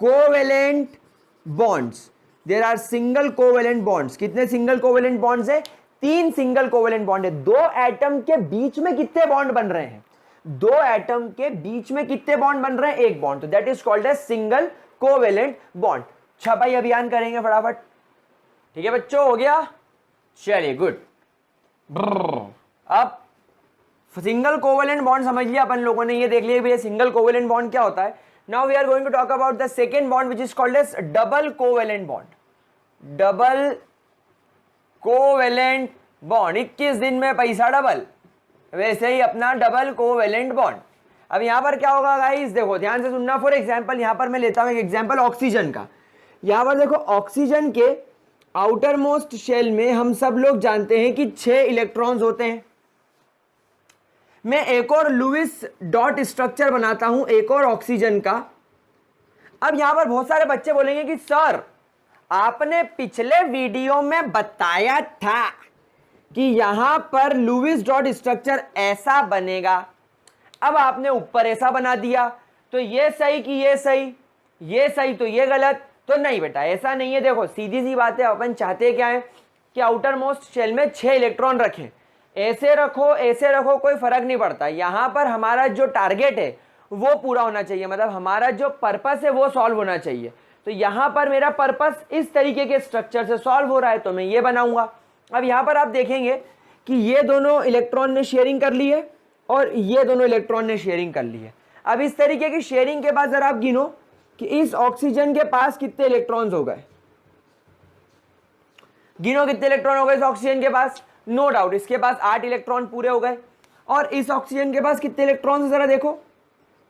covalent bonds, there are single covalent bonds. कितने सिंगल कोवेलेंट बॉन्ड्स है, 3 सिंगल कोवेलेंट बॉन्ड है। 2 एटम के बीच में कितने बॉन्ड बन रहे हैं, 2 एटम के बीच में कितने बॉन्ड बन रहे हैं, एक बॉन्ड, तो that is called as single covalent bond. छपाई अभियान करेंगे फटाफट, ठीक है बच्चों, हो गया, चलिए गुड। अब सिंगल कोवेलेंट बॉन्ड समझ लिया अपन लोगों ने, ये देख लिया भैया सिंगल कोवेलेंट बॉन्ड क्या होता है। Now we are going to talk about the second bond which is called as double covalent bond. Double covalent bond, 21 दिन में पैसा डबल, वैसे ही अपना डबल कोवेलेंट बॉन्ड। अब यहां पर क्या होगा गाइस, देखो ध्यान से सुनना। फॉर एग्जांपल यहां पर मैं लेता हूं एक एग्जांपल ऑक्सीजन का। यहां पर देखो ऑक्सीजन के आउटर मोस्ट शेल में हम सब लोग जानते हैं कि 6 इलेक्ट्रॉन्स होते हैं। मैं एक और लुईस डॉट स्ट्रक्चर बनाता हूं एक और ऑक्सीजन का। अब यहां पर बहुत सारे बच्चे बोलेंगे कि सर आपने पिछले वीडियो में बताया था कि यहां पर लुईस डॉट स्ट्रक्चर ऐसा बनेगा, अब आपने ऊपर ऐसा बना दिया, तो ये सही कि ये सही, ये सही तो ये गलत। तो नहीं बेटा ऐसा नहीं है, देखो सीधी सी बात है, अपन चाहते क्या है कि आउटर मोस्ट शेल में 6 इलेक्ट्रॉन रखें, ऐसे रखो कोई फर्क नहीं पड़ता। यहां पर हमारा जो टारगेट है वो पूरा होना चाहिए, मतलब हमारा जो पर्पस है वो सॉल्व होना चाहिए। तो यहां पर मेरा पर्पस इस तरीके के स्ट्रक्चर से सॉल्व हो रहा है, तो मैं ये बनाऊंगा। अब यहां पर आप देखेंगे कि ये दोनों इलेक्ट्रॉन ने शेयरिंग कर ली है और ये दोनों इलेक्ट्रॉन ने शेयरिंग कर ली है। अब इस तरीके की शेयरिंग के बाद जरा आप गिनो कि इस ऑक्सीजन के पास कितने इलेक्ट्रॉन्स हो गए, गिनो कितने इलेक्ट्रॉन हो गए इस ऑक्सीजन के पास। नो डाउट इसके पास 8 इलेक्ट्रॉन पूरे हो गए। और इस ऑक्सीजन के पास कितने इलेक्ट्रॉन्स जरा देखो,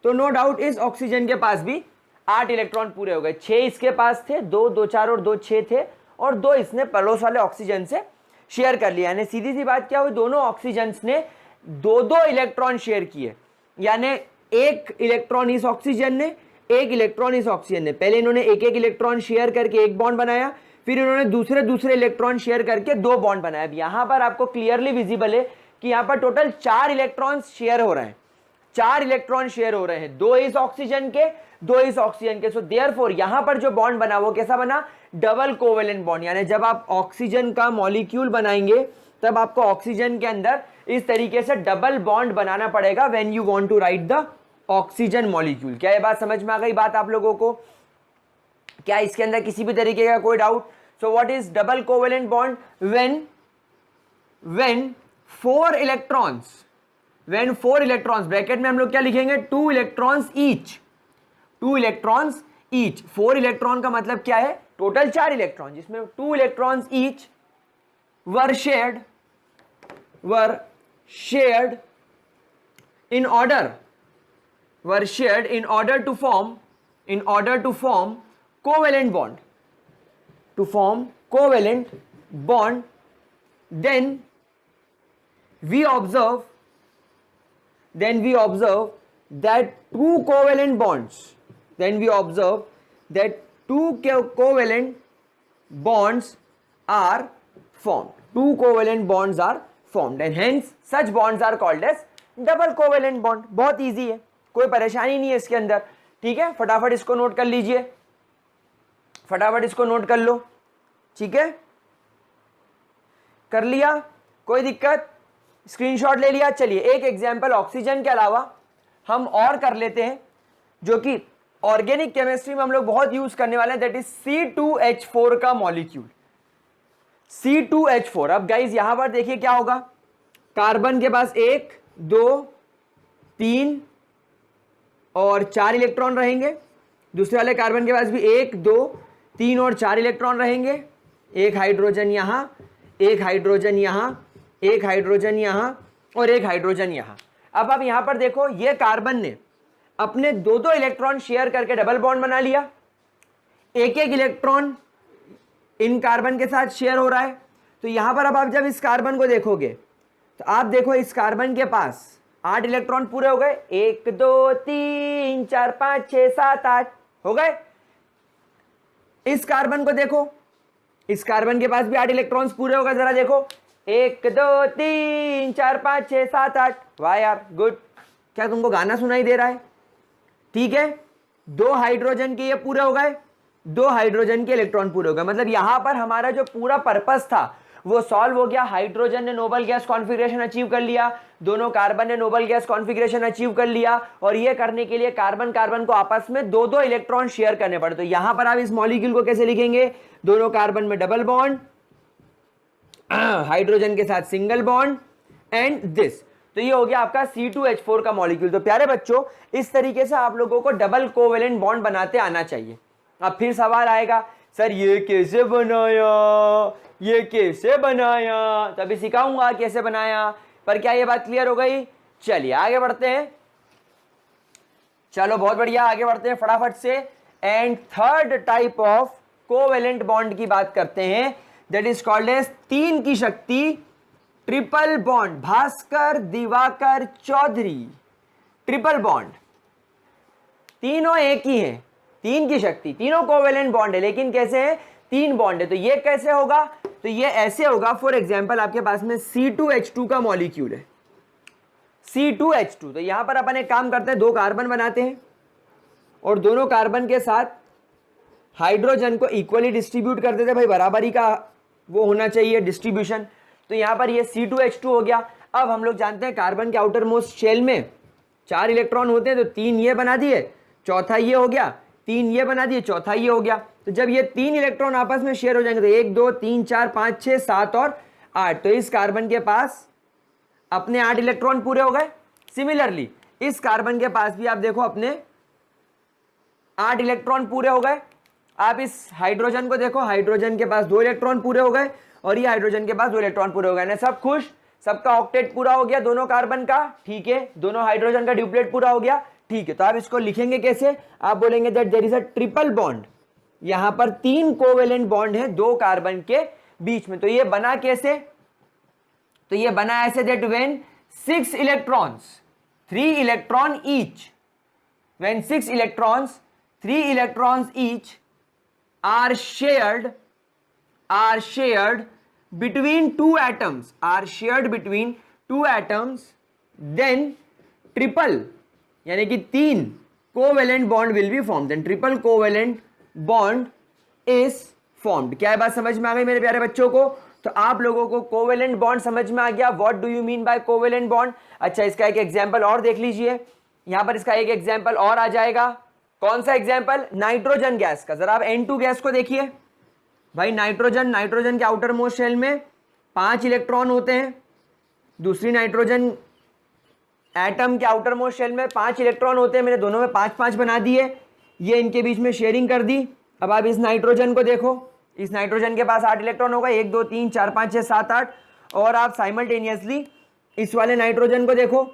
तो नो डाउट इस ऑक्सीजन के पास भी 8 इलेक्ट्रॉन पूरे हो गए। 6 इसके पास थे, 2 2 4 और 2 6 थे, और 2 इसने पड़ोस वाले ऑक्सीजन से शेयर कर लिया। यानी सीधी सी बात क्या हुई, दोनों ऑक्सीजन ने 2 इलेक्ट्रॉन शेयर किए, यानी 1 इलेक्ट्रॉन इस ऑक्सीजन ने, 1 इलेक्ट्रॉन इस ऑक्सीजन ने। पहले इन्होंने 1 इलेक्ट्रॉन शेयर करके एक बॉन्ड बनाया, फिर इन्होंने दूसरे इलेक्ट्रॉन शेयर करके 2 बॉन्ड बनाया। अब यहां पर आपको क्लियरली विजिबल है कि यहां पर टोटल 4 इलेक्ट्रॉन शेयर हो रहे हैं, 4 इलेक्ट्रॉन शेयर हो रहे हैं, 2 इस ऑक्सीजन के, 2 इस ऑक्सीजन के। सो देयरफॉर यहां पर जो बॉन्ड बना वो कैसा बना, डबल कोवेलेंट बॉन्ड। यानी जब आप ऑक्सीजन का मॉलिक्यूल बनाएंगे तब आपको ऑक्सीजन के अंदर इस तरीके से डबल बॉन्ड बनाना पड़ेगा when you want to write the oxygen molecule. क्या ये बात समझ में आ गई बात आप लोगों को, क्या इसके अंदर किसी भी तरीके का कोई doubt. So what is double covalent bond, when 4 electrons, bracket में हम लोग क्या लिखेंगे, 2 electrons each, 2 electrons each. 4 electron का मतलब क्या है, टोटल 4 इलेक्ट्रॉन, जिसमें 2 electrons each were shared in order to form covalent bond, then we observe that two covalent bonds are formed. 2 covalent bonds are formed and hence such bonds are called as double covalent bond. बहुत easy है, कोई परेशानी नहीं है इसके अंदर, ठीक है। फटाफट इसको नोट कर लीजिए, फटाफट इसको नोट कर लो, ठीक है। कर लिया, कोई दिक्कत, स्क्रीनशॉट ले लिया। चलिए एक एग्जांपल ऑक्सीजन के अलावा हम और कर लेते हैं, जो कि ऑर्गेनिक केमिस्ट्री में हम लोग बहुत यूज करने वाले हैं, दैट इज C2H4 का मॉलिक्यूल, C2H4। अब गाइज यहां पर देखिए क्या होगा, कार्बन के पास 1 2 3 और 4 इलेक्ट्रॉन रहेंगे, दूसरे वाले कार्बन के पास भी 1 2 3 और 4 इलेक्ट्रॉन रहेंगे, एक हाइड्रोजन यहां, एक हाइड्रोजन यहां, एक हाइड्रोजन यहां और एक हाइड्रोजन यहां। अब आप यहां पर देखो, ये कार्बन ने अपने 2 इलेक्ट्रॉन शेयर करके डबल बॉन्ड बना लिया, एक एक इलेक्ट्रॉन इन कार्बन के साथ शेयर हो रहा है। तो यहां पर अब आप जब इस कार्बन को देखोगे तो आप देखो इस कार्बन के पास 8 इलेक्ट्रॉन पूरे हो गए, 1 2 3 4 5 6 7 8 हो गए। इस कार्बन को देखो, इस कार्बन के पास भी 8 इलेक्ट्रॉन्स पूरे हो गए, जरा देखो 1 2 3 4 5 6 7 8। वाह यार, गुड। क्या तुमको गाना सुनाई दे रहा है? ठीक है, 2 हाइड्रोजन के ये पूरे हो गए, 2 हाइड्रोजन के इलेक्ट्रॉन पूरे हो गए। मतलब यहां पर हमारा जो पूरा पर्पस था वो सॉल्व हो गया। हाइड्रोजन ने नोबल गैस कॉन्फ़िगरेशन अचीव कर लिया, दोनों कार्बन ने नोबल गैस कॉन्फ़िगरेशन अचीव कर लिया, और ये करने के लिए कार्बन कार्बन को आपस में 2 इलेक्ट्रॉन शेयर करने पड़े। तो यहां पर आप इस मॉलिक्यूल को कैसे लिखेंगे, दोनों कार्बन में डबल बॉन्ड, हाइड्रोजन के साथ सिंगल बॉन्ड एंड दिस। तो ये हो गया आपका C2H4 का मॉलिक्यूल। तो प्यारे बच्चों, इस तरीके से आप लोगों को डबल कोवेलेंट बॉन्ड बनाते आना चाहिए। अब फिर सवाल आएगा, सर ये कैसे बनाया, ये कैसे बनाया? तो अभी सिखाऊंगा कैसे बनाया, पर क्या ये बात क्लियर हो गई? चलिए आगे बढ़ते हैं। चलो बहुत बढ़िया, आगे बढ़ते हैं फटाफट से। And third type of covalent bond की बात करते हैं, दैट इज कॉल्ड एज 3 की शक्ति triple bond. Bhaskar Diwakar Chaudhary, triple bond, तीनों एक ही हैं, 3 की शक्ति, तीनों कोवेलेंट बॉन्ड है, लेकिन कैसे है? 3 बॉन्ड है। तो ये कैसे होगा? तो ये ऐसे होगा, फॉर एग्जांपल आपके पास में C2H2 का मॉलिक्यूल है, C2H2। तो यहां पर अपन एक काम करते हैं, 2 कार्बन बनाते हैं और दोनों कार्बन के साथ हाइड्रोजन को इक्वली डिस्ट्रीब्यूट कर देते हैं। भाई बराबरी का वो होना चाहिए डिस्ट्रीब्यूशन। तो यहां पर ये C2H2 हो गया। अब हम लोग जानते हैं कार्बन के आउटर मोस्ट शेल में 4 इलेक्ट्रॉन होते हैं, तो 3 ये बना दिए, चौथा ये हो गया, 3 ये बना दिए, चौथा ये हो गया। तो जब ये 3 इलेक्ट्रॉन आपस में शेयर हो जाएंगे तो 1 2 3 4 5 6 7 और 8, तो इस कार्बन के पास अपने 8 इलेक्ट्रॉन पूरे हो गए। सिमिलरली इस कार्बन के पास भी आप देखो अपने 8 इलेक्ट्रॉन पूरे हो गए। आप इस हाइड्रोजन को देखो, हाइड्रोजन के पास 2 इलेक्ट्रॉन पूरे हो गए और ये हाइड्रोजन के पास 2 इलेक्ट्रॉन पूरे हो गए ना। सब खुश, सबका ऑक्टेट पूरा हो गया दोनों कार्बन का, ठीक है। दोनों हाइड्रोजन का ड्यूप्लेट पूरा हो गया, ठीक है। तो आप इसको लिखेंगे कैसे? आप बोलेंगे that there is a triple bond. यहां पर 3 कोवेलेंट बॉन्ड है 2 कार्बन के बीच में। तो ये बना कैसे? तो ये बना ऐसे, that when 6 electrons 3 electron each, when 6 electrons 3 electrons each are shared between 2 atoms, then triple यानी कि 3 covalent bond will be formed, then triple covalent bond is formed. क्या है बात समझ में आ गई मेरे प्यारे बच्चों को? तो आप लोगों को कोवेलेंट बॉन्ड समझ में आ गया। What do you mean by covalent bond? अच्छा, इसका एक एग्जांपल और देख लीजिए, यहां पर इसका एक एग्जांपल और आ जाएगा। कौन सा एग्जाम्पल? नाइट्रोजन गैस का। जरा आप N2 गैस को देखिए भाई, नाइट्रोजन के आउटर मोस्ट शेल में 5 इलेक्ट्रॉन होते हैं, दूसरी नाइट्रोजन एटम के आउटर मोस्ट शेल में 5 इलेक्ट्रॉन होते हैं। मैंने दोनों में 5-5 बना दिए, ये इनके बीच में शेयरिंग कर दी। अब आप इस नाइट्रोजन को देखो, इस नाइट्रोजन के पास 8 इलेक्ट्रॉन होगा, 1 2 3 4 5 6 7 8। और आप साइमल्टेनियसली इस वाले नाइट्रोजन को देखो,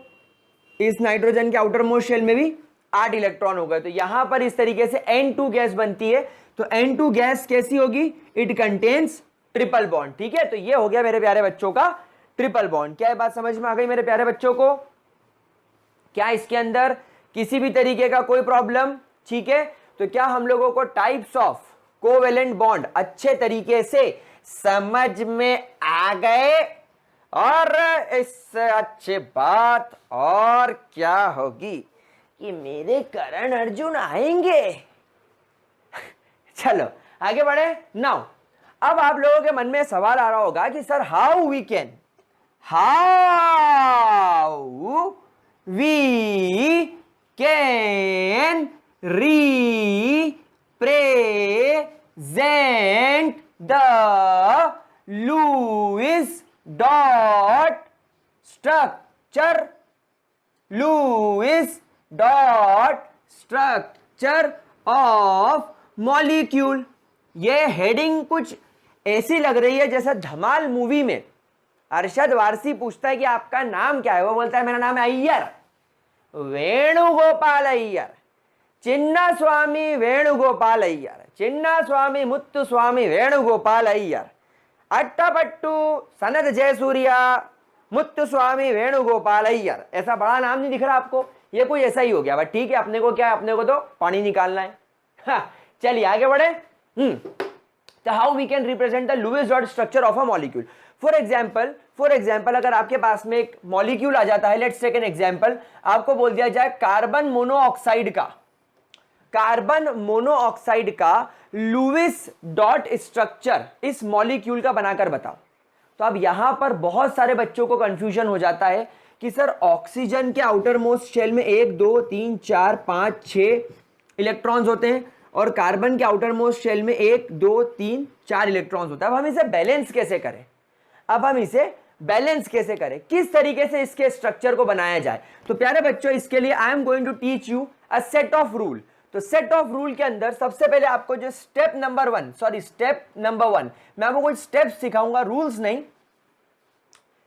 इस नाइट्रोजन के आउटर मोस्ट शेल में भी 8 इलेक्ट्रॉन हो गए। तो यहां पर इस तरीके से N2 गैस बनती है। तो N2 गैस कैसी होगी? इट कंटेन्स ट्रिपल बॉन्ड, ठीक है। तो ये हो गया मेरे प्यारे बच्चों का ट्रिपल बॉन्ड। क्या ये बात समझ में आ गई मेरे प्यारे बच्चों को? क्या इसके अंदर किसी भी तरीके का कोई प्रॉब्लम? ठीक है। तो क्या हम लोगों को टाइप्स ऑफ कोवेलेंट बॉन्ड अच्छे तरीके से समझ में आ गए? और इससे अच्छी बात और क्या होगी कि मेरे करण अर्जुन आएंगे। चलो आगे बढ़े। नाउ अब आप लोगों के मन में सवाल आ रहा होगा कि sir how we can represent the Lewis dot structure of molecule। ये हेडिंग कुछ ऐसी लग रही है जैसे धमाल मूवी में अरशद वारसी पूछता है कि आपका नाम क्या है, वो बोलता है मेरा नाम है अय्यर, वेणुगोपाल अय्यर, चिन्ना स्वामी वेणुगोपाल अय्यर, चिन्ना स्वामी मुत्तु स्वामी वेणुगोपाल अय्यर, अट्टापट्टू सनत जयसूर्या मुत्तु स्वामी वेणुगोपाल अय्यर। ऐसा बड़ा नाम नहीं दिख रहा आपको, ये कोई ऐसा ही हो गया। बट ठीक है, अपने को क्या है, अपने को तो पानी निकालना है। चलिए आगे बढ़े। तो how we can represent the Lewis dot structure of a molecule. For example अगर आपके पास में एक मॉलिक्यूल आ जाता है, लेट्स टेक एन एग्जाम्पल, आपको बोल दिया जाए कार्बन मोनोऑक्साइड का लुईस डॉट स्ट्रक्चर इस मॉलिक्यूल का बनाकर बताओ। तो अब यहां पर बहुत सारे बच्चों को कंफ्यूजन हो जाता है कि सर ऑक्सीजन के आउटर मोस्ट शेल में 1 2 3 4 5 6 इलेक्ट्रॉन्स होते हैं और कार्बन के आउटर मोस्ट शेल में 1 2 3 4 इलेक्ट्रॉन्स होता है। अब हम इसे बैलेंस कैसे करें, किस तरीके से इसके स्ट्रक्चर को बनाया जाए। तो प्यारे बच्चों, इसके लिए I am going to teach you a set of rule. तो सेट ऑफ रूल के अंदर सबसे पहले आपको जो स्टेप नंबर 1 मैं आपको कुछ स्टेप्स सिखाऊंगा, रूल्स नहीं।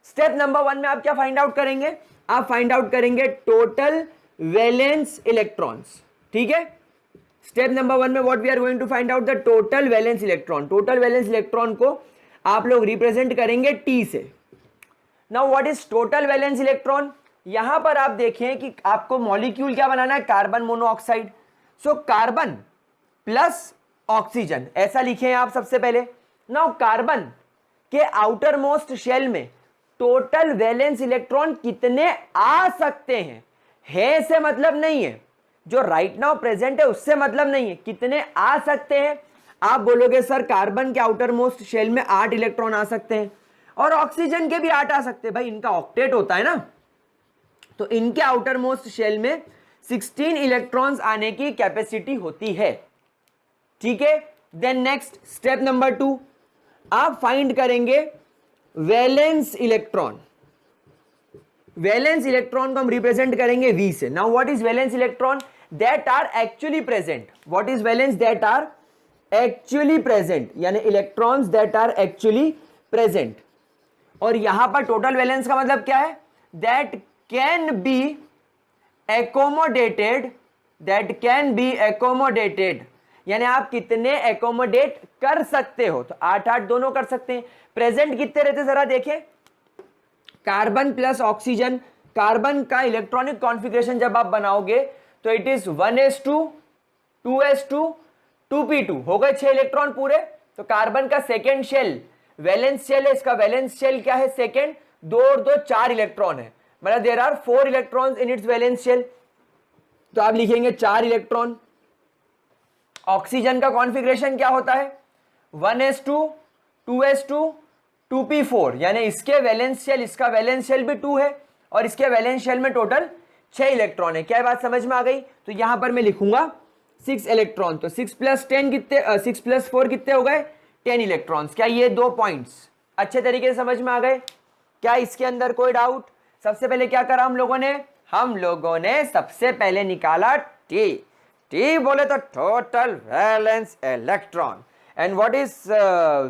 स्टेप नंबर 1 में आप क्या फाइंड आउट करेंगे, आप फाइंड आउट करेंगे टोटल वैलेंस इलेक्ट्रॉन्स। ठीक है, स्टेप नंबर 1 में what we are going to find out the total valence electron. Total valence electron को आप लोग रिप्रेजेंट करेंगे टी से। Now what is total valence electron. यहां पर आप देखें कि आपको मॉलिक्यूल क्या बनाना है, carbon monoxide. So carbon plus oxygen, ऐसा लिखे आप सबसे पहले। नाउ कार्बन के आउटर मोस्ट शेल में टोटल वैलेंस इलेक्ट्रॉन कितने आ सकते हैं, है से मतलब नहीं है, जो राइट नाउ प्रेजेंट है उससे मतलब नहीं है, कितने आ सकते हैं। आप बोलोगे सर कार्बन के आउटर मोस्ट शेल में 8 इलेक्ट्रॉन आ सकते हैं और ऑक्सीजन के भी 8 आ सकते हैं, भाई इनका ऑक्टेट होता है ना। तो इनके आउटर मोस्ट शेल में 16 इलेक्ट्रॉन्स आने की कैपेसिटी होती है। ठीक है, देन नेक्स्ट स्टेप नंबर 2, आप फाइंड करेंगे वैलेंस इलेक्ट्रॉन। वैलेंस इलेक्ट्रॉन को हम रिप्रेजेंट करेंगे V से। Now what is valence electron, that are actually present. What is valence, that are actually present, यानी electrons that are actually present. और यहां पर टोटल वैलेंस का मतलब क्या है, दैट कैन बी एकोमोडेटेड, यानी आप कितने एकोमोडेट कर सकते हो। तो 8 दोनों कर सकते हैं। प्रेजेंट कितने रहते जरा देखें, कार्बन प्लस ऑक्सीजन, कार्बन का इलेक्ट्रॉनिक कॉन्फ़िगरेशन जब आप बनाओगे तो it is 1s2 2s2 2p2, हो गए 6 इलेक्ट्रॉन पूरे। तो कार्बन का सेकेंड शेल वैलेंस शेल है, इसका वैलेंस शेल क्या है, सेकेंड, 2 और 2 4 इलेक्ट्रॉन है, मतलब there are 4 electrons in its valence shell. तो आप लिखेंगे 4 इलेक्ट्रॉन। ऑक्सीजन का कॉन्फ़िगरेशन क्या होता है, 1s2 2s2 2p4, यानी इसके वैलेंस शेल, इसका वैलेंस शेल भी 2 है और इसके वैलेंस शेल में टोटल 6 इलेक्ट्रॉन है। क्या बात समझ में आ गई। तो यहां पर मैं लिखूंगा 6 इलेक्ट्रॉन। तो 6 + 10 कितने, 6 + 4 कितने हो गए, 10 इलेक्ट्रॉन्स। क्या ये 2 पॉइंट्स अच्छे तरीके से समझ में आ गए, क्या इसके अंदर कोई डाउट। सबसे पहले क्या करा हम लोगों ने सबसे पहले निकाला टी बोले तो total valence electron, and what is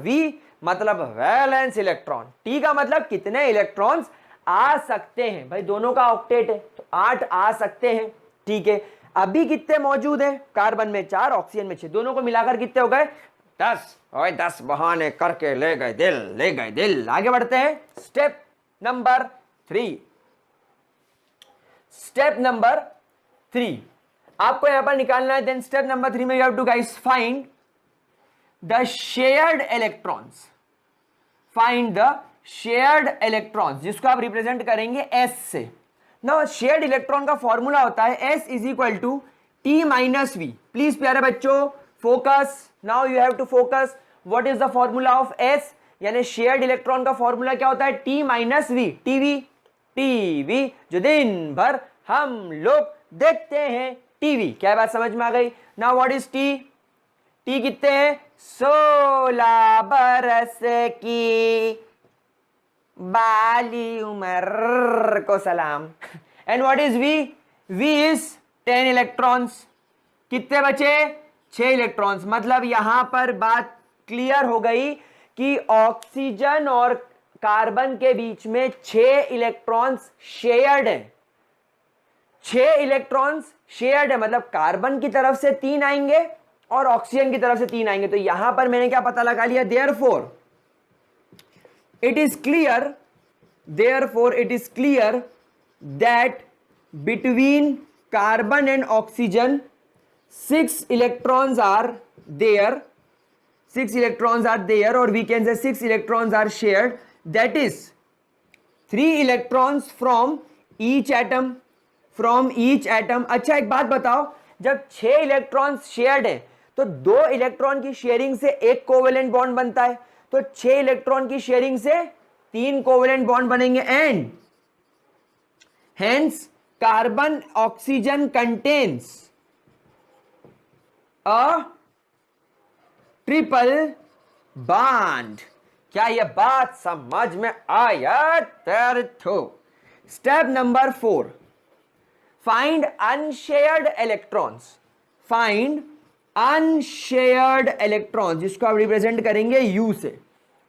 V, मतलब वैलेंस इलेक्ट्रॉन। टी का मतलब कितने इलेक्ट्रॉन्स आ सकते हैं, भाई दोनों का ऑक्टेट है तो 8 आ सकते हैं। ठीक है, अभी कितने मौजूद हैं, कार्बन में 4 ऑक्सीजन में 6, दोनों को मिलाकर कितने हो गए 10। और 10 बहाने करके ले गए दिल। आगे बढ़ते हैं स्टेप नंबर 3। स्टेप नंबर 3 आपको यहां पर निकालना है। देन स्टेप नंबर 3 में you have to guys find the shared electrons. Find the shared electrons, जिसको आप रिप्रेजेंट करेंगे S से। ना शेयर्ड इलेक्ट्रॉन का फॉर्मूला होता है S is equal to T minus V. Please प्यारे बच्चों focus, now you have to focus. What is the formula of S, यानी शेयर्ड इलेक्ट्रॉन का फॉर्मूला क्या होता है, T minus V, TV. TV जो दिन भर हम लोग देखते हैं, टीवी। क्या बात समझ में आ गई? Now what is T? T कितने हैं? 16 बरस की बाली उम्र को सलाम। And what is V? V is 10 electrons. कितने बचे? 6 इलेक्ट्रॉन्स। मतलब यहां पर बात क्लियर हो गई कि ऑक्सीजन और कार्बन के बीच में 6 इलेक्ट्रॉन्स शेयर्ड है। 6 इलेक्ट्रॉन्स शेयर्ड है, मतलब कार्बन की तरफ से 3 आएंगे और ऑक्सीजन की तरफ से 3 आएंगे। तो यहां पर मैंने क्या पता लगा लिया, therefore it is clear that between carbon and oxygen 6 electrons are there, 6 electrons are there, or we can say 6 electrons are shared, that is 3 electrons from each atom, अच्छा एक बात बताओ, जब 6 इलेक्ट्रॉन्स शेयर्ड है तो 2 इलेक्ट्रॉन की sharing से एक कोवेलेंट बॉन्ड बनता है, तो 6 इलेक्ट्रॉन की शेयरिंग से 3 कोवेलेंट बॉन्ड बनेंगे। And hence carbon oxygen contains a triple bond. क्या यह बात समझ में आया? Step number 4, find unshared electrons. Find unshared electron, जिसको आप रिप्रेजेंट करेंगे U से।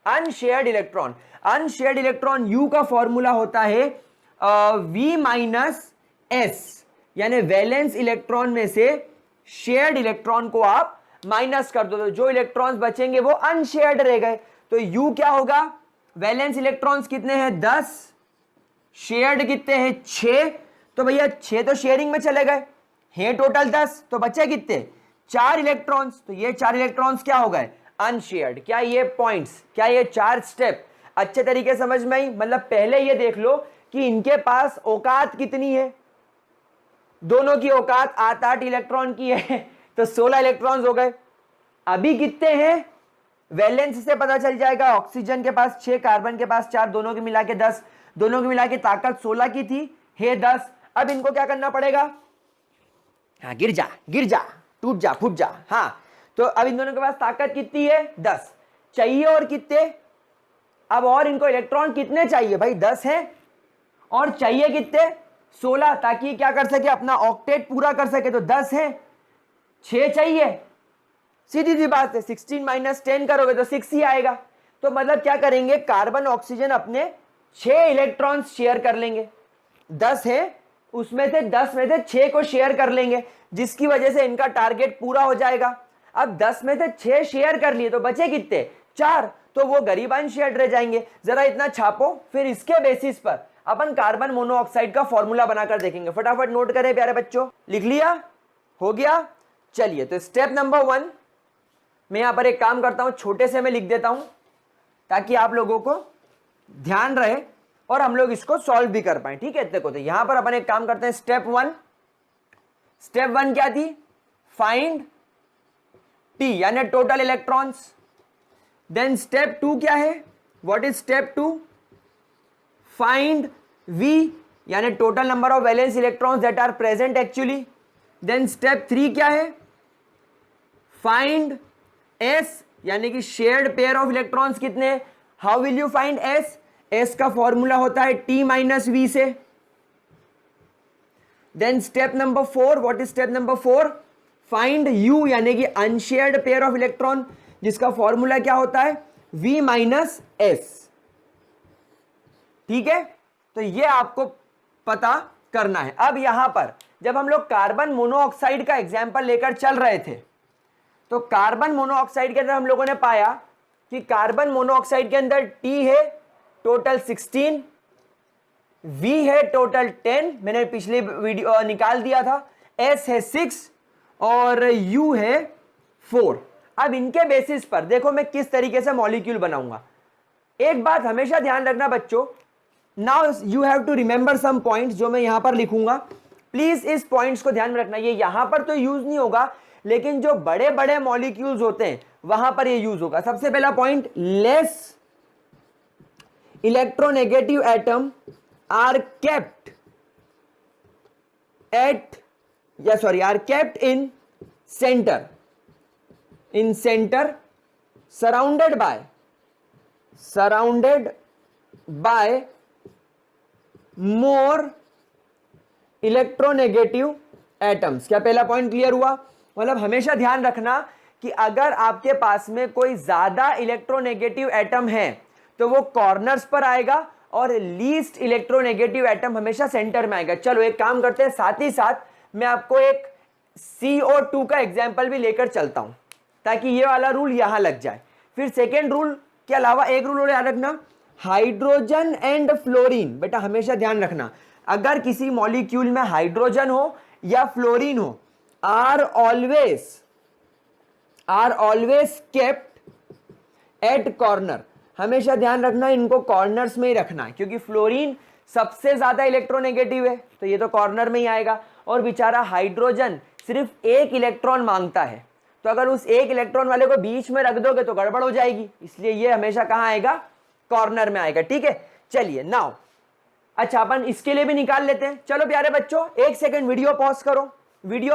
Unshared electron, unshared electron U का फॉर्मूला होता है V माइनस S, यानी वैलेंस इलेक्ट्रॉन में से शेयर्ड इलेक्ट्रॉन को आप माइनस कर दो तो जो इलेक्ट्रॉन्स बचेंगे वो अनशेयर्ड रह गए। तो U क्या होगा? वैलेंस इलेक्ट्रॉन्स कितने हैं? 10, शेयर्ड कितने हैं? 6। तो भैया 6 तो शेयरिंग में चले गए हैं, टोटल 10, तो बचे कितने? 4 इलेक्ट्रॉन्स। तो ये 4 इलेक्ट्रॉन्स क्या हो गए? अनशेयर्ड। क्या ये पॉइंट्स, क्या ये 4 स्टेप अच्छे तरीके समझ में आई? मतलब पहले ये देख लो कि इनके पास औकात कितनी है, दोनों की औकात 8-8 इलेक्ट्रॉन की है, तो 16 इलेक्ट्रॉन्स हो गए। अभी कितने हैं? वैलेंस से पता चल जाएगा। ऑक्सीजन के पास 6, कार्बन के पास 4, दोनों के मिला के 10, दोनों की मिला के ताकत 16 की थी, है 10। अब इनको क्या करना पड़ेगा? हाँ, गिर जा, टूट जा, फूट जा। हाँ, तो अब इन दोनों के पास ताकत कितनी है? 10 चाहिए, और कितने? अब और इनको इलेक्ट्रॉन कितने चाहिए भाई? 10 हैं, और चाहिए कितने? 16, ताकि क्या कर सके? अपना ऑक्टेट पूरा कर सके। तो 10 है, 6 चाहिए, सीधी सी बात है, 16 माइनस 10 करोगे तो 6 ही आएगा। तो मतलब क्या करेंगे? कार्बन ऑक्सीजन अपने 6 इलेक्ट्रॉन शेयर कर लेंगे। 10 है, उसमें से 10 में से 6 को शेयर कर लेंगे, जिसकी वजह से इनका टारगेट पूरा हो जाएगा। अब 10 में से 6 शेयर कर लिए तो बचे कितने? 4, तो वो गरीब अनशेयर्ड रह जाएंगे। जरा इतना छापो, फिर इसके बेसिस पर अपन कार्बन मोनोऑक्साइड का फॉर्मूला बनाकर देखेंगे। फटाफट नोट करें प्यारे बच्चों। लिख लिया? हो गया? चलिए, तो स्टेप नंबर 1 मैं यहां पर एक काम करता हूं, छोटे से मैं लिख देता हूं ताकि आप लोगों को ध्यान रहे और हम लोग इसको सॉल्व भी कर पाए। ठीक है, देखो, तो यहां पर अपन एक काम करते हैं। स्टेप 1 क्या थी? फाइंड T, यानी टोटल इलेक्ट्रॉन्स। देन स्टेप 2 क्या है? What is step 2? Find V, यानी total number of valence electrons that are present actually. Then step 3 क्या है? फाइंड S, यानी कि शेयर्ड पेयर ऑफ इलेक्ट्रॉन्स कितने? How will you find S? S का formula होता है T माइनस V से। Then step number 4, what is step number 4? Find U, यानी कि अनशेयर्ड पेयर ऑफ इलेक्ट्रॉन, जिसका फॉर्मूला क्या होता है? V minus S। ठीक है, तो ये आपको पता करना है। अब यहां पर जब हम लोग कार्बन मोनोऑक्साइड का एग्जाम्पल लेकर चल रहे थे, तो कार्बन मोनोऑक्साइड के अंदर हम लोगों ने पाया कि कार्बन मोनोऑक्साइड के अंदर T है टोटल 16, V है टोटल 10, मैंने पिछले वीडियो निकाल दिया था, S है 6 और U है 4। अब इनके बेसिस पर देखो मैं किस तरीके से मॉलिक्यूल बनाऊंगा। एक बात हमेशा ध्यान रखना बच्चों now you have to remember some points जो मैं यहां पर लिखूंगा, प्लीज इस पॉइंट्स को ध्यान में रखना। ये यहां पर तो यूज नहीं होगा, लेकिन जो बड़े बड़े मॉलिक्यूल्स होते हैं वहां पर ये यूज होगा। सबसे पहला point, less electronegative atom are kept are kept in center surrounded by more electronegative atoms. क्या पहला पॉइंट क्लियर हुआ? मतलब हमेशा ध्यान रखना कि अगर आपके पास में कोई ज्यादा इलेक्ट्रोनेगेटिव एटम है तो वो कॉर्नर्स पर आएगा और लीस्ट इलेक्ट्रोनेगेटिव एटम हमेशा सेंटर में आएगा। चलो एक काम करते हैं, साथ ही साथ मैं आपको एक CO2 का एग्जाम्पल भी लेकर चलता हूं ताकि ये वाला रूल यहां लग जाए। फिर सेकेंड रूल के अलावा एक रूल और याद रखना, हाइड्रोजन एंड फ्लोरीन। बेटा हमेशा ध्यान रखना, अगर किसी मॉलिक्यूल में हाइड्रोजन हो या फ्लोरीन हो, are always kept at corner. हमेशा ध्यान रखना इनको कॉर्नर्स में ही रखना है, क्योंकि फ्लोरीन सबसे ज्यादा इलेक्ट्रोनेगेटिव है तो ये तो कॉर्नर में ही आएगा, और बेचारा हाइड्रोजन सिर्फ एक इलेक्ट्रॉन मांगता है, तो अगर उस एक इलेक्ट्रॉन वाले को बीच में रख दोगे तो गड़बड़ हो जाएगी, इसलिए ये हमेशा कहां आएगा? कॉर्नर में आएगा। ठीक है, चलिए नाउ अच्छा अपन इसके लिए भी निकाल लेते हैं। चलो प्यारे बच्चों, एक सेकंड वीडियो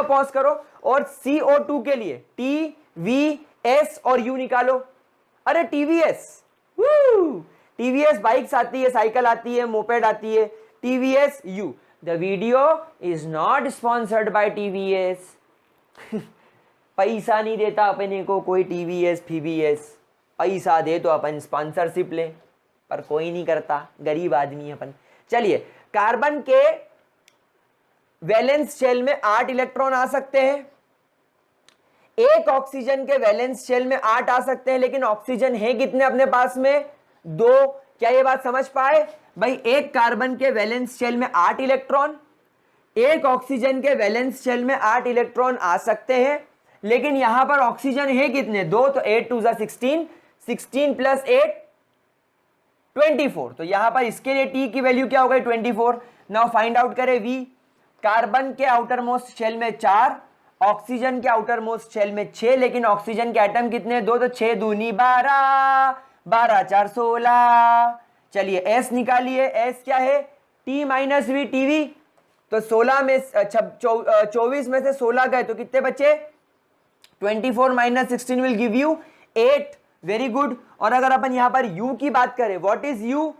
पॉज करो और CO2 के लिए TVS और U निकालो। अरे TVS बाइक्स आती है, साइकिल आती है, मोपेड आती है, TVS U। The video is not sponsored by TVS। पैसा नहीं देता अपने को कोई TVS FVS, पैसा दे तो अपन स्पॉन्सरशिप ले, पर कोई नहीं करता, गरीब आदमी है अपन। चलिए, कार्बन के वैलेंस शेल में 8 इलेक्ट्रॉन आ सकते हैं, एक ऑक्सीजन के वैलेंस शेल में 8 आ सकते हैं, लेकिन ऑक्सीजन है कितने अपने पास में? 2। क्या ये बात समझ पाए भाई? एक कार्बन के वैलेंस शेल में 8 इलेक्ट्रॉन, एक ऑक्सीजन के वैलेंस शेल में 8 इलेक्ट्रॉन आ सकते हैं, लेकिन यहां पर ऑक्सीजन है कितने? 2, तो 8 2 16, 16 प्लस 8 24। तो यहां पर इसके लिए T की वैल्यू क्या हो गई? 24। नाउ फाइंड आउट करें V। कार्बन के आउटर मोस्ट शेल में 4, ऑक्सीजन के आउटर मोस्ट शेल में 6, लेकिन ऑक्सीजन के एटम कितने? 2, तो 6 दूनी 12, 12 4 16। चलिए S निकालिए, S क्या है? T minus V, TV। तो 16 में 24 में से 16 गए तो कितने बचे? 24 minus 16 will give you 8। Very good. और अगर अपन यहां पर U की बात करें, what is U?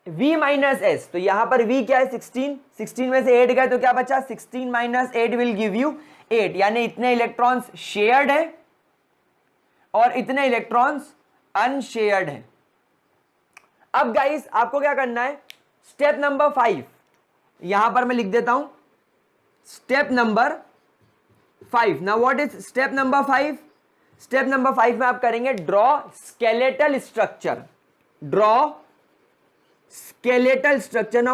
V minus S। तो यहां पर V क्या है? 16। 16 में से 8 गए तो क्या बचा? 16 माइनस 8 विल गिव यू 8। यानी इतने इलेक्ट्रॉन्स शेयर्ड है और इतने इलेक्ट्रॉन्स अनशेयर्ड है। अब गाइस आपको क्या करना है? स्टेप नंबर 5 यहां पर मैं लिख देता हूं, step number 5। Now what is step number 5? Step number 5 में आप करेंगे draw skeletal structure. Now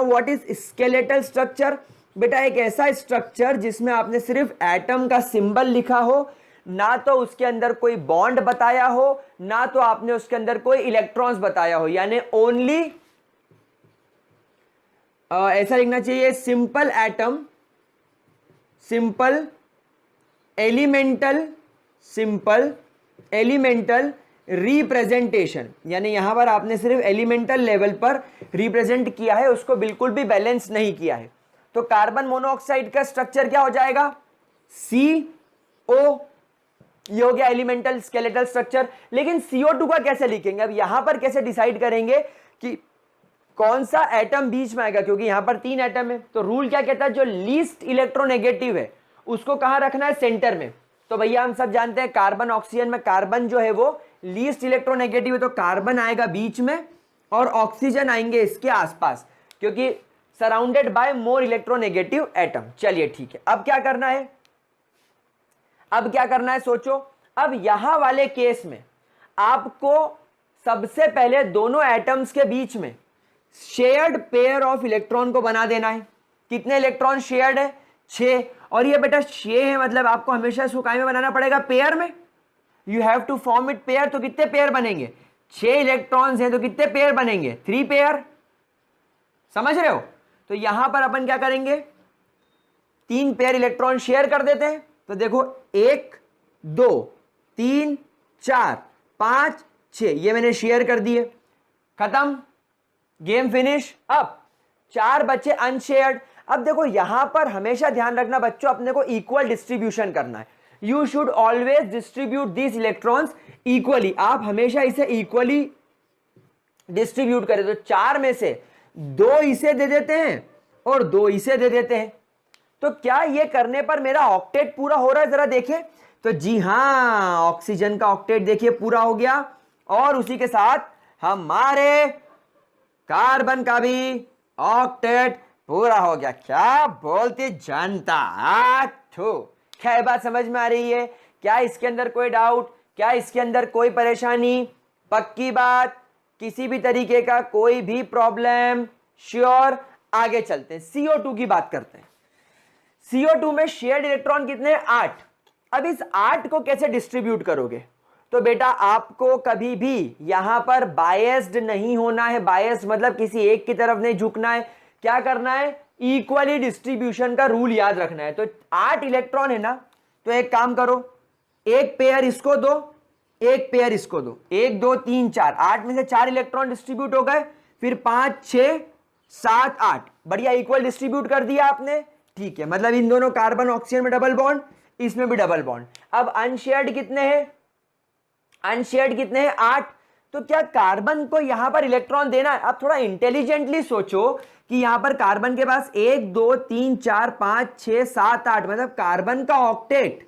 what is skeletal structure? बेटा एक ऐसा स्ट्रक्चर जिसमें आपने सिर्फ एटम का सिंबल लिखा हो, ना तो उसके अंदर कोई बॉन्ड बताया हो, ना तो आपने उसके अंदर कोई इलेक्ट्रॉन्स बताया हो, यानी ओनली ऐसा लिखना चाहिए, simple atom, simple elemental representation. यानी यहां पर आपने सिर्फ एलिमेंटल लेवल पर रिप्रेजेंट किया है, उसको बिल्कुल भी बैलेंस नहीं किया है। तो कार्बन मोनोऑक्साइड का स्ट्रक्चर क्या हो जाएगा? CO। ये हो गया एलिमेंटल स्केलेटल स्ट्रक्चर। लेकिन CO2 का कैसे लिखेंगे? अब यहां पर कैसे डिसाइड करेंगे कि कौन सा एटम बीच में आएगा? क्योंकि यहां पर 3 एटम है, तो रूल क्या कहता है? जो लीस्ट इलेक्ट्रोनेगेटिव है उसको कहां रखना है? सेंटर में। तो भैया हम सब जानते हैं कार्बन ऑक्सीजन में कार्बन जो है वो लीस्ट इलेक्ट्रोनेगेटिव है, तो कार्बन आएगा बीच में और ऑक्सीजन आएंगे इसके आसपास, क्योंकि surrounded by more electronegative atom. चलिए ठीक है, अब क्या करना है? सोचो। अब यहां वाले केस में आपको सबसे पहले दोनों एटम्स के बीच में शेयर्ड पेयर ऑफ इलेक्ट्रॉन को बना देना है। कितने इलेक्ट्रॉन शेयर्ड है? 6। और ये बेटा 6 है, मतलब आपको हमेशा इसको काय में बनाना पड़ेगा? पेयर में। You have to form it pair. तो कितने पेयर बनेंगे? 6 इलेक्ट्रॉन्स हैं तो कितने पेयर बनेंगे? 3 पेयर। समझ रहे हो? तो यहां पर अपन क्या करेंगे, 3 पेयर इलेक्ट्रॉन शेयर कर देते हैं। तो देखो 1 2 3 4 5 6, ये मैंने शेयर कर दिए, खत्म, गेम फिनिश। अब 4 बचे अनशेयर्ड। अब देखो यहां पर हमेशा ध्यान रखना बच्चों, अपने को इक्वल डिस्ट्रीब्यूशन करना है। You should always distribute this electrons equally, आप हमेशा इसे इक्वली डिस्ट्रीब्यूट करें। तो 4 में से 2 इसे दे देते हैं और 2 इसे दे देते हैं। तो क्या ये करने पर मेरा ऑक्टेट पूरा हो रहा है, जरा देखें। तो जी हां, ऑक्सीजन का ऑक्टेट देखिए पूरा हो गया, और उसी के साथ हमारे कार्बन का भी ऑक्टेट पूरा हो गया। क्या बोलती जनता, क्या बात समझ में आ रही है? क्या इसके अंदर कोई डाउट, क्या इसके अंदर कोई परेशानी? पक्की बात, किसी भी तरीके का कोई भी प्रॉब्लम? श्योर। आगे चलते हैं, CO2 की बात करते हैं। CO2 में शेयर्ड इलेक्ट्रॉन कितने हैं? 8। अब इस 8 को कैसे डिस्ट्रीब्यूट करोगे? तो बेटा आपको कभी भी यहां पर बायस्ड नहीं होना है। बायस्ड मतलब किसी एक की तरफ नहीं झुकना है। क्या करना है? इक्वली डिस्ट्रीब्यूशन का रूल याद रखना है। तो 8 इलेक्ट्रॉन है ना, तो एक काम करो, एक पेयर इसको दो, एक पेयर इसको दो, 1 2 3 4, 8 में से 4 इलेक्ट्रॉन डिस्ट्रीब्यूट हो गए, फिर 5 6 7 8, बढ़िया इक्वल डिस्ट्रीब्यूट कर दिया आपने। ठीक है, मतलब इन दोनों कार्बन ऑक्सीजन में डबल बॉन्ड, इसमें भी डबल बॉन्ड। अब अनशेयर्ड कितने हैं? अनशेयर्ड कितने हैं? 8। तो क्या कार्बन को यहां पर इलेक्ट्रॉन देना है? आप थोड़ा इंटेलिजेंटली सोचो कि यहां पर कार्बन के पास 1 2 3 4 5 6 7 8, मतलब कार्बन का ऑक्टेट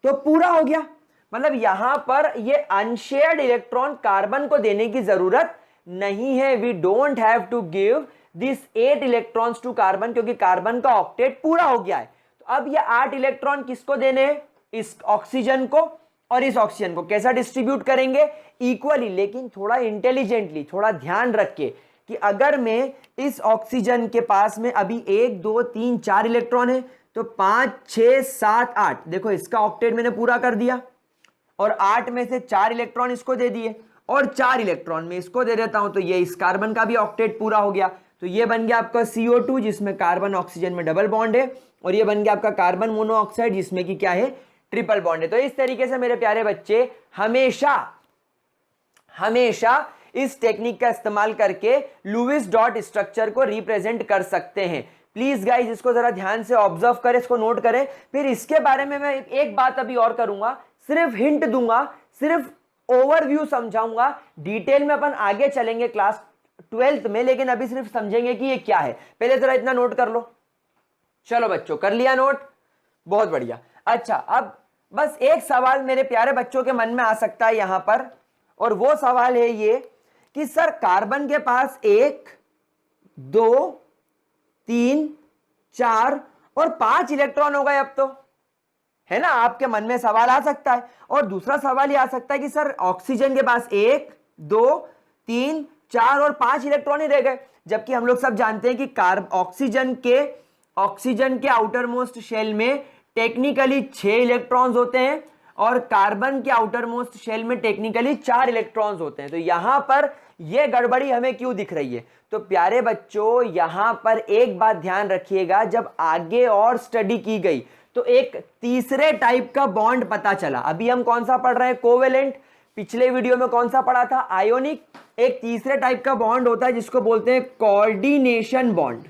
तो पूरा हो गया। मतलब यहां पर ये अनशेयर्ड इलेक्ट्रॉन कार्बन को देने की जरूरत नहीं है। We don't have to give this 8 electrons to carbon, क्योंकि कार्बन का ऑक्टेट पूरा हो गया है। तो अब ये 8 इलेक्ट्रॉन किसको देने हैं? इस ऑक्सीजन को, और इस ऑक्सीजन को कैसा डिस्ट्रीब्यूट करेंगे? इक्वली, लेकिन थोड़ा इंटेलिजेंटली, थोड़ा ध्यान रख के कि अगर मैं इस ऑक्सीजन के पास में अभी 1 2 3 4 इलेक्ट्रॉन है, तो 5 6 7 8, देखो इसका ऑक्टेट मैंने पूरा कर दिया, और 8 में से 4 इलेक्ट्रॉन इसको दे दिए, और 4 इलेक्ट्रॉन में इसको दे देता हूं, तो ये इस कार्बन का भी ऑक्टेट पूरा हो गया। तो ये बन गया आपका CO2, जिसमें कार्बन ऑक्सीजन में डबल बॉन्ड है, और ये बन गया आपका कार्बन मोनोऑक्साइड, जिसमें कि क्या है? ट्रिपल बॉन्ड है। तो इस तरीके से मेरे प्यारे बच्चे हमेशा हमेशा इस टेक्निक का इस्तेमाल करके लुईस डॉट स्ट्रक्चर को रिप्रेजेंट कर सकते हैं। प्लीज गाइस इसको जरा ध्यान से ऑब्जर्व करें, इसको नोट करें। फिर इसके बारे में मैं एक बात अभी और करूंगा, सिर्फ हिंट दूंगा, सिर्फ ओवरव्यू समझाऊंगा। डिटेल में अपन आगे चलेंगे क्लास 12th में, लेकिन अभी सिर्फ समझेंगे कि ये क्या है। पहले जरा इतना नोट कर लो। चलो बच्चों, कर लिया नोट? बहुत बढ़िया। अच्छा, अब बस एक सवाल मेरे प्यारे बच्चों के मन में आ सकता है यहां पर, और वो सवाल है ये कि सर कार्बन के पास 1 2 3 4 और 5 इलेक्ट्रॉन हो गए अब तो, है ना? आपके मन में सवाल आ सकता है। और दूसरा सवाल ये आ सकता है कि सर ऑक्सीजन के पास 1 2 3 4 और 5 इलेक्ट्रॉन ही रह गए, जबकि हम लोग सब जानते हैं कि ऑक्सीजन के आउटर मोस्ट शेल में टेक्निकली 6 इलेक्ट्रॉन्स होते हैं, और कार्बन के आउटर मोस्ट शेल में टेक्निकली 4 इलेक्ट्रॉन्स होते हैं। तो यहां पर यह गड़बड़ी हमें क्यों दिख रही है? तो प्यारे बच्चों यहां पर एक बात ध्यान रखिएगा, जब आगे और स्टडी की गई तो एक तीसरे टाइप का बॉन्ड पता चला। अभी हम कौन सा पढ़ रहे हैं? कोवेलेंट। पिछले वीडियो में कौन सा पढ़ा था? आयोनिक। एक तीसरे टाइप का बॉन्ड होता है जिसको बोलते हैं कोऑर्डिनेशन बॉन्ड।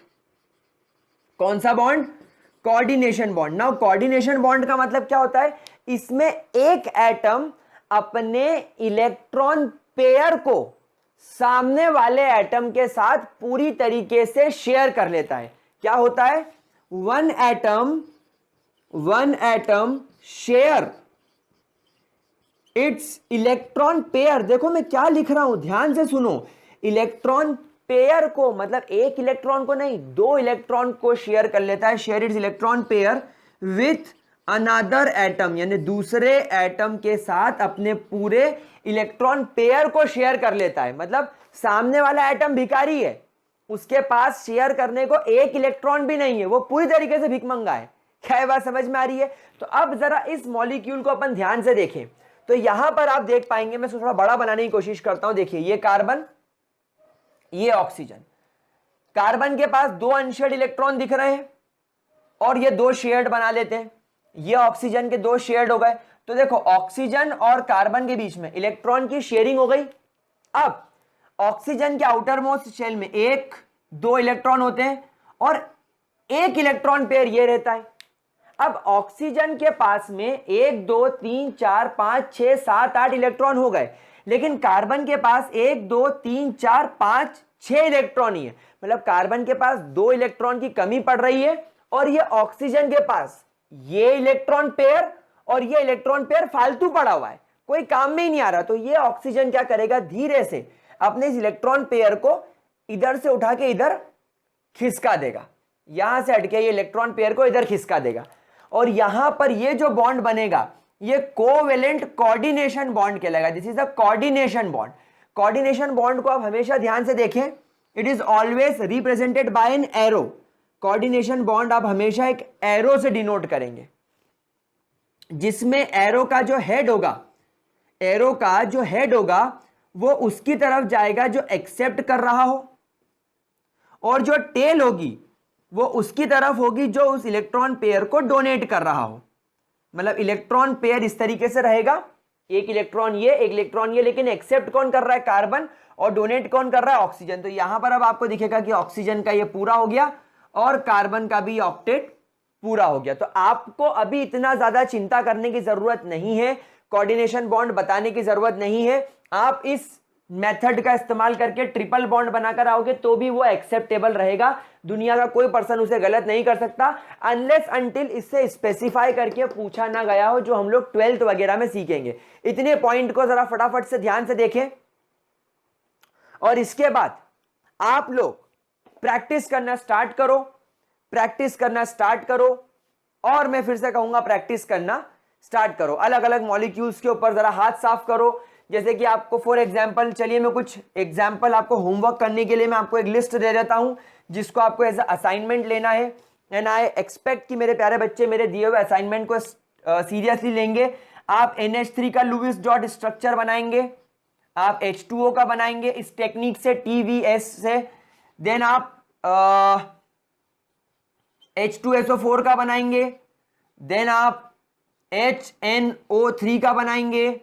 कौन सा bond? Coordination bond. Now coordination bond का मतलब क्या होता है? इसमें एक एटम अपने इलेक्ट्रॉन पेयर को सामने वाले एटम के साथ पूरी तरीके से शेयर कर लेता है। क्या होता है? One atom share its electron pair. देखो मैं क्या लिख रहा हूं, ध्यान से सुनो। इलेक्ट्रॉन पेयर को, मतलब एक इलेक्ट्रॉन को नहीं, 2 इलेक्ट्रॉन को शेयर कर लेता है, share its electron pair with another atom, यानी दूसरे एटम के साथ अपने पूरे इलेक्ट्रॉन पेयर को शेयर कर लेता है। मतलब सामने वाला एटम भिखारी है, उसके पास शेयर करने को एक इलेक्ट्रॉन भी नहीं है, वो पूरी तरीके से भिखमंगा है। क्या ये बात समझ में आ रही है? तो अब जरा इस मॉलिक्यूल को अपन ध्यान से देखें, तो यहां पर आप देख पाएंगे, मैं इसको थोड़ा बड़ा बनाने की कोशिश करता हूं। देखिए ये कार्बन, ये ऑक्सीजन, कार्बन के पास 2 अनशेयर्ड इलेक्ट्रॉन दिख रहे हैं और ये 2 शेयर्ड बना लेते हैं, ये ऑक्सीजन के 2 शेयर्ड हो गए। तो देखो ऑक्सीजन और कार्बन के बीच में इलेक्ट्रॉन की शेयरिंग हो गई। अब ऑक्सीजन के आउटर मोस्ट शेल में 1 2 इलेक्ट्रॉन होते हैं और 1 इलेक्ट्रॉन पेयर ये रहता है। अब ऑक्सीजन के पास में 1 2 3 4 5 6 7 8 इलेक्ट्रॉन हो गए, लेकिन कार्बन के पास 1 2 3 4 5 6 इलेक्ट्रॉन ही है। मतलब कार्बन के पास 2 इलेक्ट्रॉन की कमी पड़ रही है और ये ऑक्सीजन के पास ये इलेक्ट्रॉन पेयर और ये इलेक्ट्रॉन पेयर फालतू पड़ा हुआ है, कोई काम में ही नहीं आ रहा। तो ये ऑक्सीजन क्या करेगा, धीरे से अपने इस इलेक्ट्रॉन पेयर को इधर से उठा के इधर खिसका देगा, यहां से हटके ये इलेक्ट्रॉन पेयर को इधर खिसका देगा और यहां पर ये जो बॉन्ड बनेगा ये कोवेलेंट कोऑर्डिनेशन बॉन्ड कहलाएगा। This is a coordination bond. Coordination bond को आप हमेशा ध्यान से देखें, it is always represented by an arrow. Coordination bond आप हमेशा एक एरो से डिनोट करेंगे, जिसमें एरो का जो हेड होगा, एरो का जो हेड होगा वो उसकी तरफ जाएगा जो एक्सेप्ट कर रहा हो, और जो टेल होगी वो उसकी तरफ होगी जो उस इलेक्ट्रॉन पेयर को डोनेट कर रहा हो। मतलब इलेक्ट्रॉन पेयर इस तरीके से रहेगा, एक इलेक्ट्रॉन ये, एक इलेक्ट्रॉन ये, लेकिन एक्सेप्ट कौन कर रहा है, कार्बन, और डोनेट कौन कर रहा है, ऑक्सीजन। तो यहां पर अब आपको दिखेगा कि ऑक्सीजन का ये पूरा हो गया और कार्बन का भी ऑक्टेट पूरा हो गया। तो आपको अभी इतना ज्यादा चिंता करने की जरूरत नहीं है, कोऑर्डिनेशन बॉन्ड बताने की जरूरत नहीं है। आप इस मेथड का इस्तेमाल करके ट्रिपल बॉन्ड बनाकर आओगे तो भी वो एक्सेप्टेबल रहेगा, दुनिया का कोई पर्सन उसे गलत नहीं कर सकता, अनलेस अनटिल इससे स्पेसिफाई करके पूछा ना गया हो, जो हम लोग 12th वगैरह में सीखेंगे। इतने पॉइंट को जरा फटाफट से ध्यान से देखें और इसके बाद आप लोग प्रैक्टिस करना स्टार्ट करो, प्रैक्टिस करना स्टार्ट करो, और मैं फिर से कहूंगा प्रैक्टिस करना स्टार्ट करो। अलग अलग मॉलिक्यूल्स के ऊपर जरा हाथ साफ करो। जैसे कि आपको फॉर एग्जांपल, चलिए मैं कुछ एग्जांपल आपको होमवर्क करने के लिए मैं आपको एक लिस्ट दे देता हूं, जिसको आपको एज असाइनमेंट लेना है। एंड आई एक्सपेक्ट कि मेरे प्यारे बच्चे मेरे दिए हुए असाइनमेंट को सीरियसली लेंगे। आप NH3 का लुईस डॉट स्ट्रक्चर बनाएंगे, आप H2O का बनाएंगे इस टेक्निक से, TVS से। देन आप H2SO4 का बनाएंगे, देन आप HNO3 का बनाएंगे,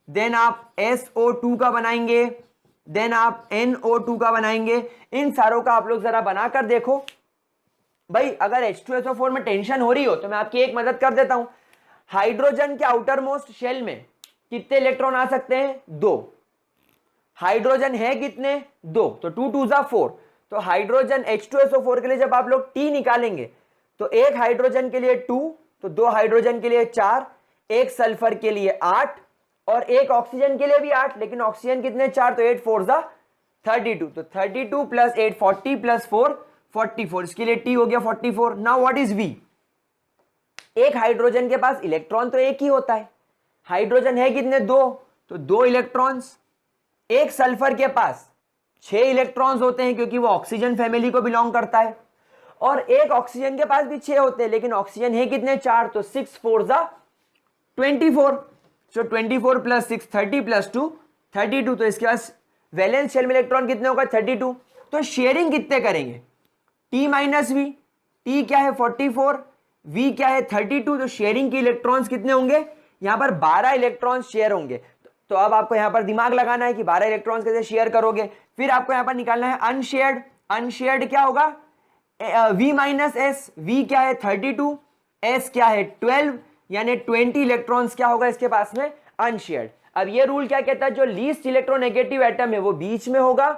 देन आप SO2 का बनाएंगे, देन आप NO2 का बनाएंगे। इन सारों का आप लोग जरा बनाकर देखो। भाई अगर H2SO4 में टेंशन हो रही हो तो मैं आपकी एक मदद कर देता हूं। हाइड्रोजन के आउटर मोस्ट शेल में कितने इलेक्ट्रॉन आ सकते हैं, 2। हाइड्रोजन है कितने, 2, तो 2 2 जा 4। तो हाइड्रोजन H2SO4 के लिए जब आप लोग T निकालेंगे तो एक हाइड्रोजन के लिए 2, तो 2 हाइड्रोजन के लिए 4, एक सल्फर के लिए 8 और एक ऑक्सीजन के लिए भी 8, लेकिन ऑक्सीजन कितने, 4, तो 8 4 जा 32। तो 32 प्लस 8 40 प्लस 4 44, इसके लिए T हो गया 44। Now what is V? एक हाइड्रोजन के पास इलेक्ट्रॉन तो एक ही होता है, हाइड्रोजन है कितने, 2, तो 2 इलेक्ट्रॉन्स। एक सल्फर के पास 6 इलेक्ट्रॉन्स होते हैं क्योंकि वो ऑक्सीजन फैमिली को बिलोंग करता है, और एक ऑक्सीजन के पास भी 6 होते हैं, लेकिन ऑक्सीजन है कितने, 4, तो 6 4 जा 24। सो 24 प्लस 6 30 प्लस 2 32। तो इसके पास वैलेंस शेल में इलेक्ट्रॉन कितने होगा, 32। तो शेयरिंग कितने करेंगे, T माइनस वी। T क्या है 44, V क्या है 32, तो शेयरिंग के इलेक्ट्रॉन्स कितने होंगे, यहां पर 12 इलेक्ट्रॉन्स शेयर होंगे। तो अब आपको यहां पर दिमाग लगाना है कि 12 इलेक्ट्रॉन्स कैसे शेयर करोगे। फिर आपको यहां पर निकालना है अनशेयर्ड। अनशेयर्ड क्या होगा, V माइनस एस। V क्या है 32, S क्या है 12, यानी 20 इलेक्ट्रॉन्स क्या होगा इसके पास में, अनशेयर्ड। अब ये रूल क्या कहता है, जो लीस्ट इलेक्ट्रोनेगेटिव एटम है वो बीच में होगा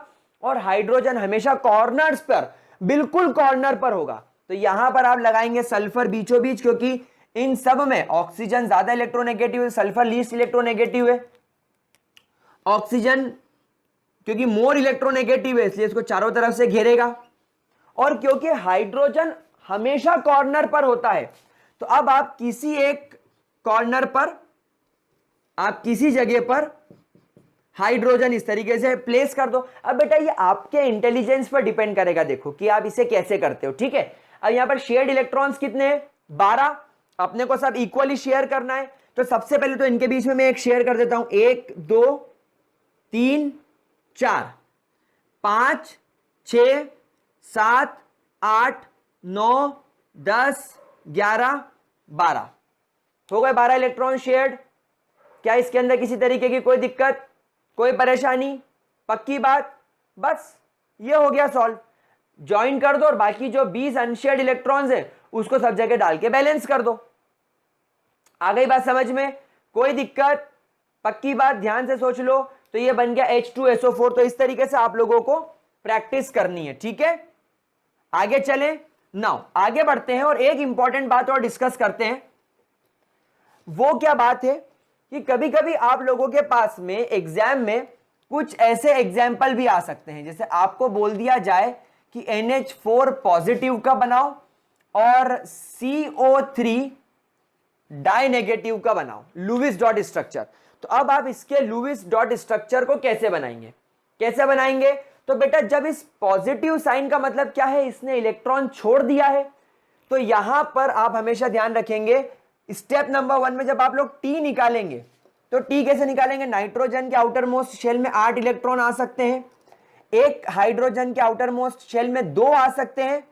और हाइड्रोजन हमेशा कॉर्नर्स पर, बिल्कुल कॉर्नर पर होगा। तो यहां पर आप लगाएंगे सल्फर बीचों बीच, क्योंकि इन सब में ऑक्सीजन ज्यादा इलेक्ट्रोनेगेटिव है, सल्फर लीस्ट इलेक्ट्रोनेगेटिव है। ऑक्सीजन क्योंकि मोर इलेक्ट्रोनेगेटिव है इसलिए इसको चारों तरफ से घेरेगा, और क्योंकि हाइड्रोजन हमेशा कॉर्नर पर होता है तो अब आप किसी एक कॉर्नर पर, आप किसी जगह पर हाइड्रोजन इस तरीके से प्लेस कर दो। अब बेटा ये आपके इंटेलिजेंस पर डिपेंड करेगा, देखो कि आप इसे कैसे करते हो, ठीक है। अब यहां पर शेयर्ड इलेक्ट्रॉन्स कितने हैं, 12। अपने को सब इक्वली शेयर करना है, तो सबसे पहले तो इनके बीच में मैं एक शेयर कर देता हूं, 1 2 3 4 5 6 7 8 9 10 11 12 हो गए 12 इलेक्ट्रॉन शेयर्ड। क्या इसके अंदर किसी तरीके की कोई दिक्कत, कोई परेशानी? पक्की बात। बस ये हो गया सॉल्व। ज्वाइन कर दो और बाकी जो 20 अनशेयर्ड इलेक्ट्रॉन्स है उसको सब जगह डाल के बैलेंस कर दो। आ गई बात समझ में? कोई दिक्कत? पक्की बात, ध्यान से सोच लो। तो ये बन गया H2SO4। तो इस तरीके से आप लोगों को प्रैक्टिस करनी है, ठीक है। आगे चलें, नाउ आगे बढ़ते हैं और एक इंपॉर्टेंट बात और डिस्कस करते हैं। वो क्या बात है कि कभी कभी आप लोगों के पास में एग्जाम में कुछ ऐसे एग्जाम्पल भी आ सकते हैं, जैसे आपको बोल दिया जाए कि NH4 पॉजिटिव का बनाओ और CO3 डाई नेगेटिव का बनाओ, लुईस डॉट स्ट्रक्चर। तो अब आप इसके लुईस डॉट स्ट्रक्चर को कैसे बनाएंगे? कैसे बनाएंगे? तो बेटा जब इस पॉजिटिव साइन का मतलब क्या है, इसने इलेक्ट्रॉन छोड़ दिया है। तो यहां पर आप हमेशा ध्यान रखेंगे, स्टेप नंबर 1 में जब आप लोग T निकालेंगे तो T कैसे निकालेंगे? नाइट्रोजन के आउटर मोस्ट शेल में 8 इलेक्ट्रॉन आ सकते हैं, एक हाइड्रोजन के आउटर मोस्ट शेल में 2 आ सकते हैं।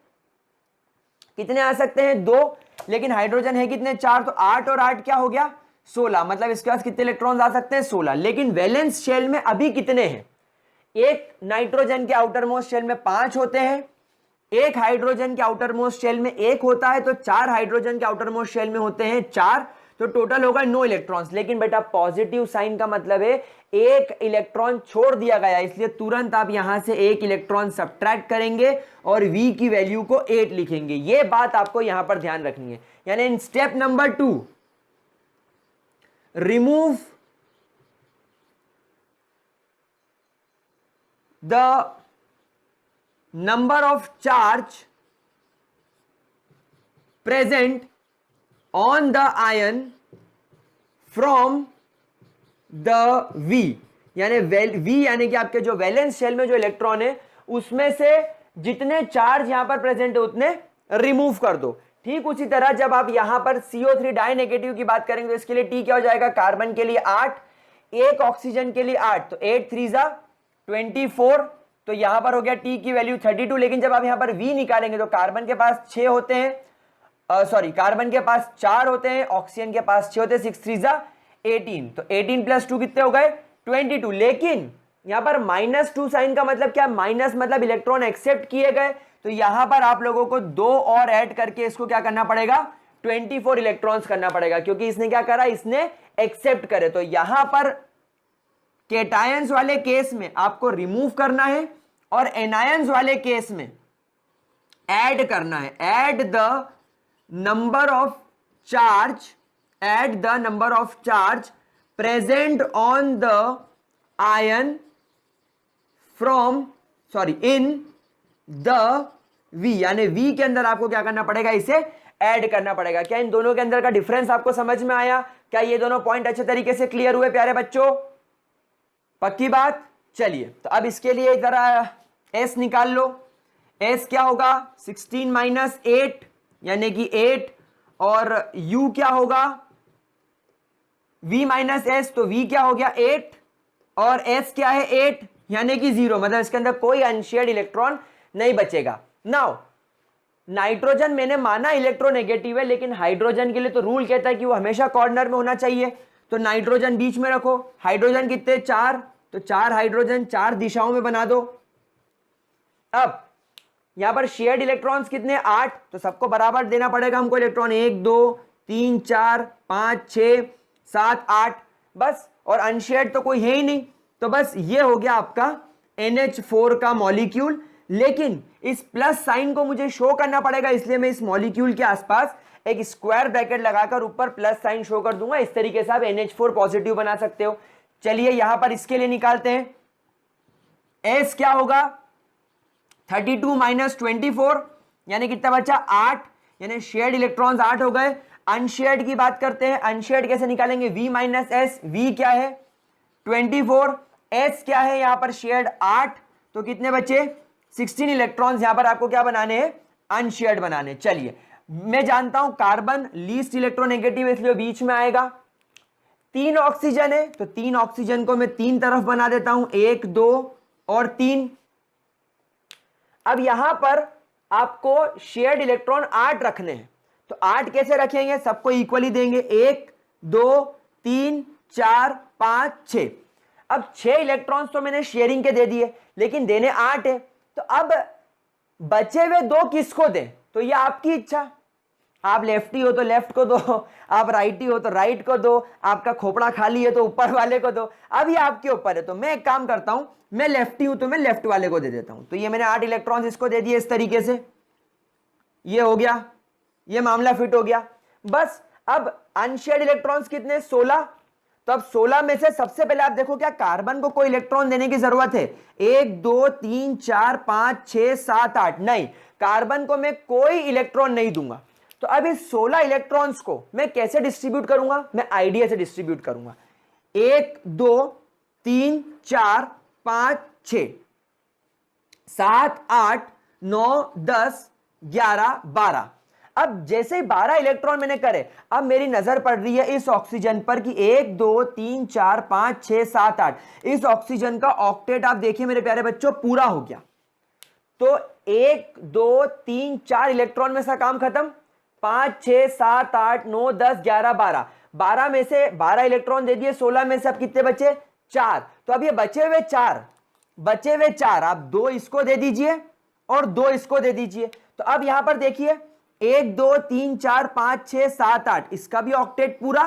कितने आ सकते हैं? 2। लेकिन हाइड्रोजन है कितने? 4। तो 8 और 8 क्या हो गया? 16। मतलब इसके पास कितने इलेक्ट्रॉन्स आ सकते हैं? 16। लेकिन वैलेंस शेल में अभी कितने हैं? एक नाइट्रोजन के आउटर मोस्ट शेल में 5 होते हैं, एक हाइड्रोजन के आउटर मोस्ट शेल में 1 होता है, तो 4 हाइड्रोजन के आउटर मोस्ट शेल में होते हैं 4। तो टोटल होगा 9 इलेक्ट्रॉन्स। लेकिन बेटा पॉजिटिव साइन का मतलब है एक इलेक्ट्रॉन छोड़ दिया गया, इसलिए तुरंत आप यहां से एक इलेक्ट्रॉन सब्ट्रैक्ट करेंगे और V की वैल्यू को 8 लिखेंगे। यह बात आपको यहां पर ध्यान रखनी है। यानी in step number 2 remove the number of charge present on the ion from the V। यानी V यानी कि आपके जो वैलेंस शेल में जो इलेक्ट्रॉन है उसमें से जितने चार्ज यहां पर प्रेजेंट है उतने रिमूव कर दो। ठीक उसी तरह जब आप यहां पर CO3 डाई नेगेटिव की बात करेंगे तो इसके लिए T क्या हो जाएगा? कार्बन के लिए 8, एक ऑक्सीजन के लिए 8, तो 8 3 जा 24। तो यहां पर हो गया T की वैल्यू 32। लेकिन जब आप यहां पर V निकालेंगे तो कार्बन के पास 6 होते हैं, सॉरी कार्बन के पास 4 होते हैं, ऑक्सीजन के पास 6 होते हैं, 6 3 जा 18। तो 18 प्लस 2 कितने हो गए? 22। लेकिन यहां पर -2 साइन का मतलब क्या? माइनस मतलब इलेक्ट्रॉन एक्सेप्ट किए गए। तो यहां पर आप लोगों को 2 और ऐड करके इसको क्या करना पड़ेगा? 24 इलेक्ट्रॉन्स करना पड़ेगा, क्योंकि इसने क्या करा? इसने एक्सेप्ट करे। तो यहां पर केटायंस वाले केस में आपको रिमूव करना है और एनायंस वाले केस में ऐड करना है। Add the number of charge present on the ion from in the V। यानी V के अंदर आपको क्या करना पड़ेगा? इसे ऐड करना पड़ेगा। क्या इन दोनों के अंदर का डिफरेंस आपको समझ में आया? क्या ये दोनों पॉइंट अच्छे तरीके से क्लियर हुए प्यारे बच्चों? पक्की बात। चलिए तो अब इसके लिए जरा S निकाल लो। S क्या होगा? 16 - 8 यानी कि 8। और U क्या होगा? V - S। तो V क्या हो गया? 8 और S क्या है? 8 यानी कि 0। मतलब इसके अंदर कोई अनशेयर्ड इलेक्ट्रॉन नहीं बचेगा। नाउ नाइट्रोजन मैंने माना इलेक्ट्रोनेगेटिव है, लेकिन हाइड्रोजन के लिए तो रूल कहता है कि वो हमेशा कॉर्नर में होना चाहिए। तो नाइट्रोजन बीच में रखो। हाइड्रोजन कितने? 4। तो 4 हाइड्रोजन 4 दिशाओं में बना दो। अब यहां पर शेयर्ड इलेक्ट्रॉन्स कितने? 8। तो सबको बराबर देना पड़ेगा हमको इलेक्ट्रॉन, 1 2 3 4 5 6 7 8 बस। और अनशेयर्ड तो कोई है ही नहीं। तो बस ये हो गया आपका NH4 का मॉलिक्यूल। लेकिन इस प्लस साइन को मुझे शो करना पड़ेगा, इसलिए मैं इस मॉलिक्यूल के आसपास एक स्क्वायर ब्रैकेट लगाकर ऊपर प्लस साइन शो कर दूंगा। इस तरीके से आप NH4 पॉजिटिव बना सकते हो। चलिए यहां पर इसके लिए निकालते हैं। S क्या होगा? 32 - 24 यानी कितना बचा? 8। यानी शेयर्ड इलेक्ट्रॉन्स 8 हो गए। अनशेयर्ड की बात करते हैं। अनशेयर्ड कैसे निकालेंगे? V - S। V क्या है? 24। S क्या है? यहां पर शेयर्ड 8। तो कितने बचे? 16 इलेक्ट्रॉन्स यहां पर आपको क्या बनाने हैं? अनशेयर्ड बनाने। चलिए मैं जानता हूं कार्बन लीस्ट इलेक्ट्रोनेगेटिव है, इसलिए बीच में आएगा। 3 ऑक्सीजन है तो 3 ऑक्सीजन को मैं 3 तरफ बना देता हूं, 1 2 और 3। अब यहां पर आपको शेयर्ड इलेक्ट्रॉन 8 रखने हैं, तो 8 कैसे रखेंगे, सबको इक्वली देंगे, 1 2 3 4 5 6। अब 6 इलेक्ट्रॉन्स तो मैंने शेयरिंग के दे दिए, लेकिन देने 8 है, तो अब बचे हुए 2 किसको दें, तो ये आपकी इच्छा। आप लेफ्टी हो तो लेफ्ट को दो, आप राइटी हो तो राइट को दो, आपका खोपड़ा खाली है तो ऊपर वाले को दो, अब ये आपके ऊपर है। तो मैं एक काम करता हूं, मैं लेफ्टी हूं तो मैं लेफ्ट वाले को दे देता हूं। तो ये मैंने 8 इलेक्ट्रॉन्स इसको दे दिए इस तरीके से, ये हो गया, ये मामला फिट हो गया। बस अब अनशेयर्ड इलेक्ट्रॉन्स कितने, 16। तो अब 16 में से सबसे पहले आप देखो क्या कार्बन को कोई इलेक्ट्रॉन देने की जरूरत है, 1 2 3 4 5 6 7 8, नहीं, कार्बन को मैं कोई इलेक्ट्रॉन नहीं दूंगा। तो अब इस 16 इलेक्ट्रॉन्स को मैं कैसे डिस्ट्रीब्यूट करूंगा, मैं आइडिया से डिस्ट्रीब्यूट करूंगा, 1 2 3 4 5 6 7 8 9 10 11 12। अब जैसे ही 12 इलेक्ट्रॉन मैंने करे, अब मेरी नजर पड़ रही है इस ऑक्सीजन पर कि 1 2 3 4 5 6 7 8, इस ऑक्सीजन का ऑक्टेट आप देखिए मेरे प्यारे बच्चों पूरा हो गया। तो 1 2 3 4 इलेक्ट्रॉन में सा काम खत्म, 5 6 7 8 9 10 11 12, 12 में से 12 इलेक्ट्रॉन दे दिए, 16 में से अब कितने बचे, 4। तो अब ये बचे हुए 4 आप 2 इसको दे दीजिए और 2 इसको दे दीजिए। तो अब यहां पर देखिए 1 2 3 4 5 6 7 8, इसका भी ऑक्टेट पूरा,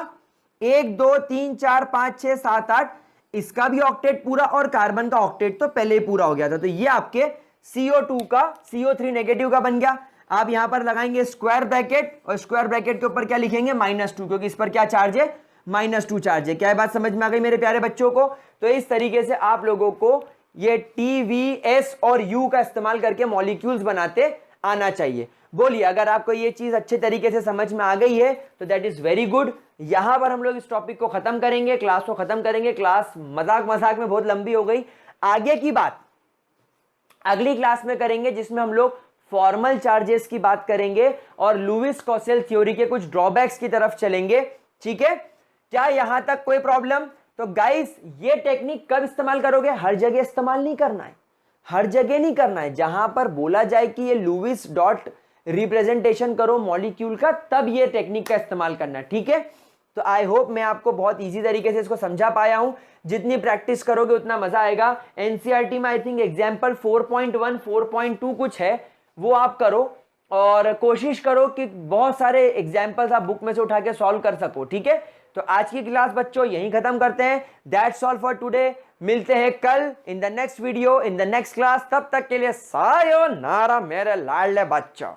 1 2 3 4 5 6 7 8, इसका भी ऑक्टेट पूरा, और कार्बन का ऑक्टेट तो पहले ही पूरा हो गया था। तो ये आपके CO2 का CO3 नेगेटिव का बन गया। आप यहां पर लगाएंगे स्क्वायर ब्रैकेट, और स्क्वायर ब्रैकेट के ऊपर क्या लिखेंगे, -2, क्योंकि इस पर क्या चार्ज है, -2 चार्ज है। क्या है बात समझ में आ गई मेरे प्यारे बच्चों को। तो इस तरीके से आप लोगों को ये TVS और U का इस्तेमाल करके मॉलिक्यूल्स बनाते आना चाहिए। बोलिए अगर आपको ये चीज अच्छे तरीके से समझ में आ गई है तो दैट इज वेरी गुड। यहां पर हम लोग इस टॉपिक को खत्म करेंगे, क्लास को खत्म करेंगे। क्लास मजाक मजाक में बहुत लंबी हो गई, आगे की बात अगली क्लास में करेंगे, जिसमें हम लोग फॉर्मल चार्जेस की बात करेंगे और लुईस कॉसेल थ्योरी के कुछ ड्रॉबैक्स की तरफ चलेंगे। ठीक है, क्या यहां तक कोई प्रॉब्लम? तो गाइस ये टेक्निक कब इस्तेमाल करोगे, हर जगह इस्तेमाल नहीं करना है, हर जगह नहीं करना है। जहां पर बोला जाए कि ये लुईस डॉट रिप्रेजेंटेशन करो मॉलिक्यूल का, तब ये टेक्निक का इस्तेमाल करना है। ठीक है, तो आई होप मैं आपको बहुत इजी तरीके से इसको समझा पाया हूं। जितनी प्रैक्टिस करोगे उतना मजा आएगा। एनसीईआरटी में आई थिंक एग्जाम्पल 4.1 4.2 कुछ है, वो आप करो और कोशिश करो कि बहुत सारे एग्जाम्पल्स आप बुक में से उठा के सॉल्व कर सको। ठीक है, तो आज की क्लास बच्चों यहीं खत्म करते हैं। That's all for today. मिलते हैं कल in the next video, in the next class. तब तक के लिए सायोनारा मेरे लाडले बच्चों।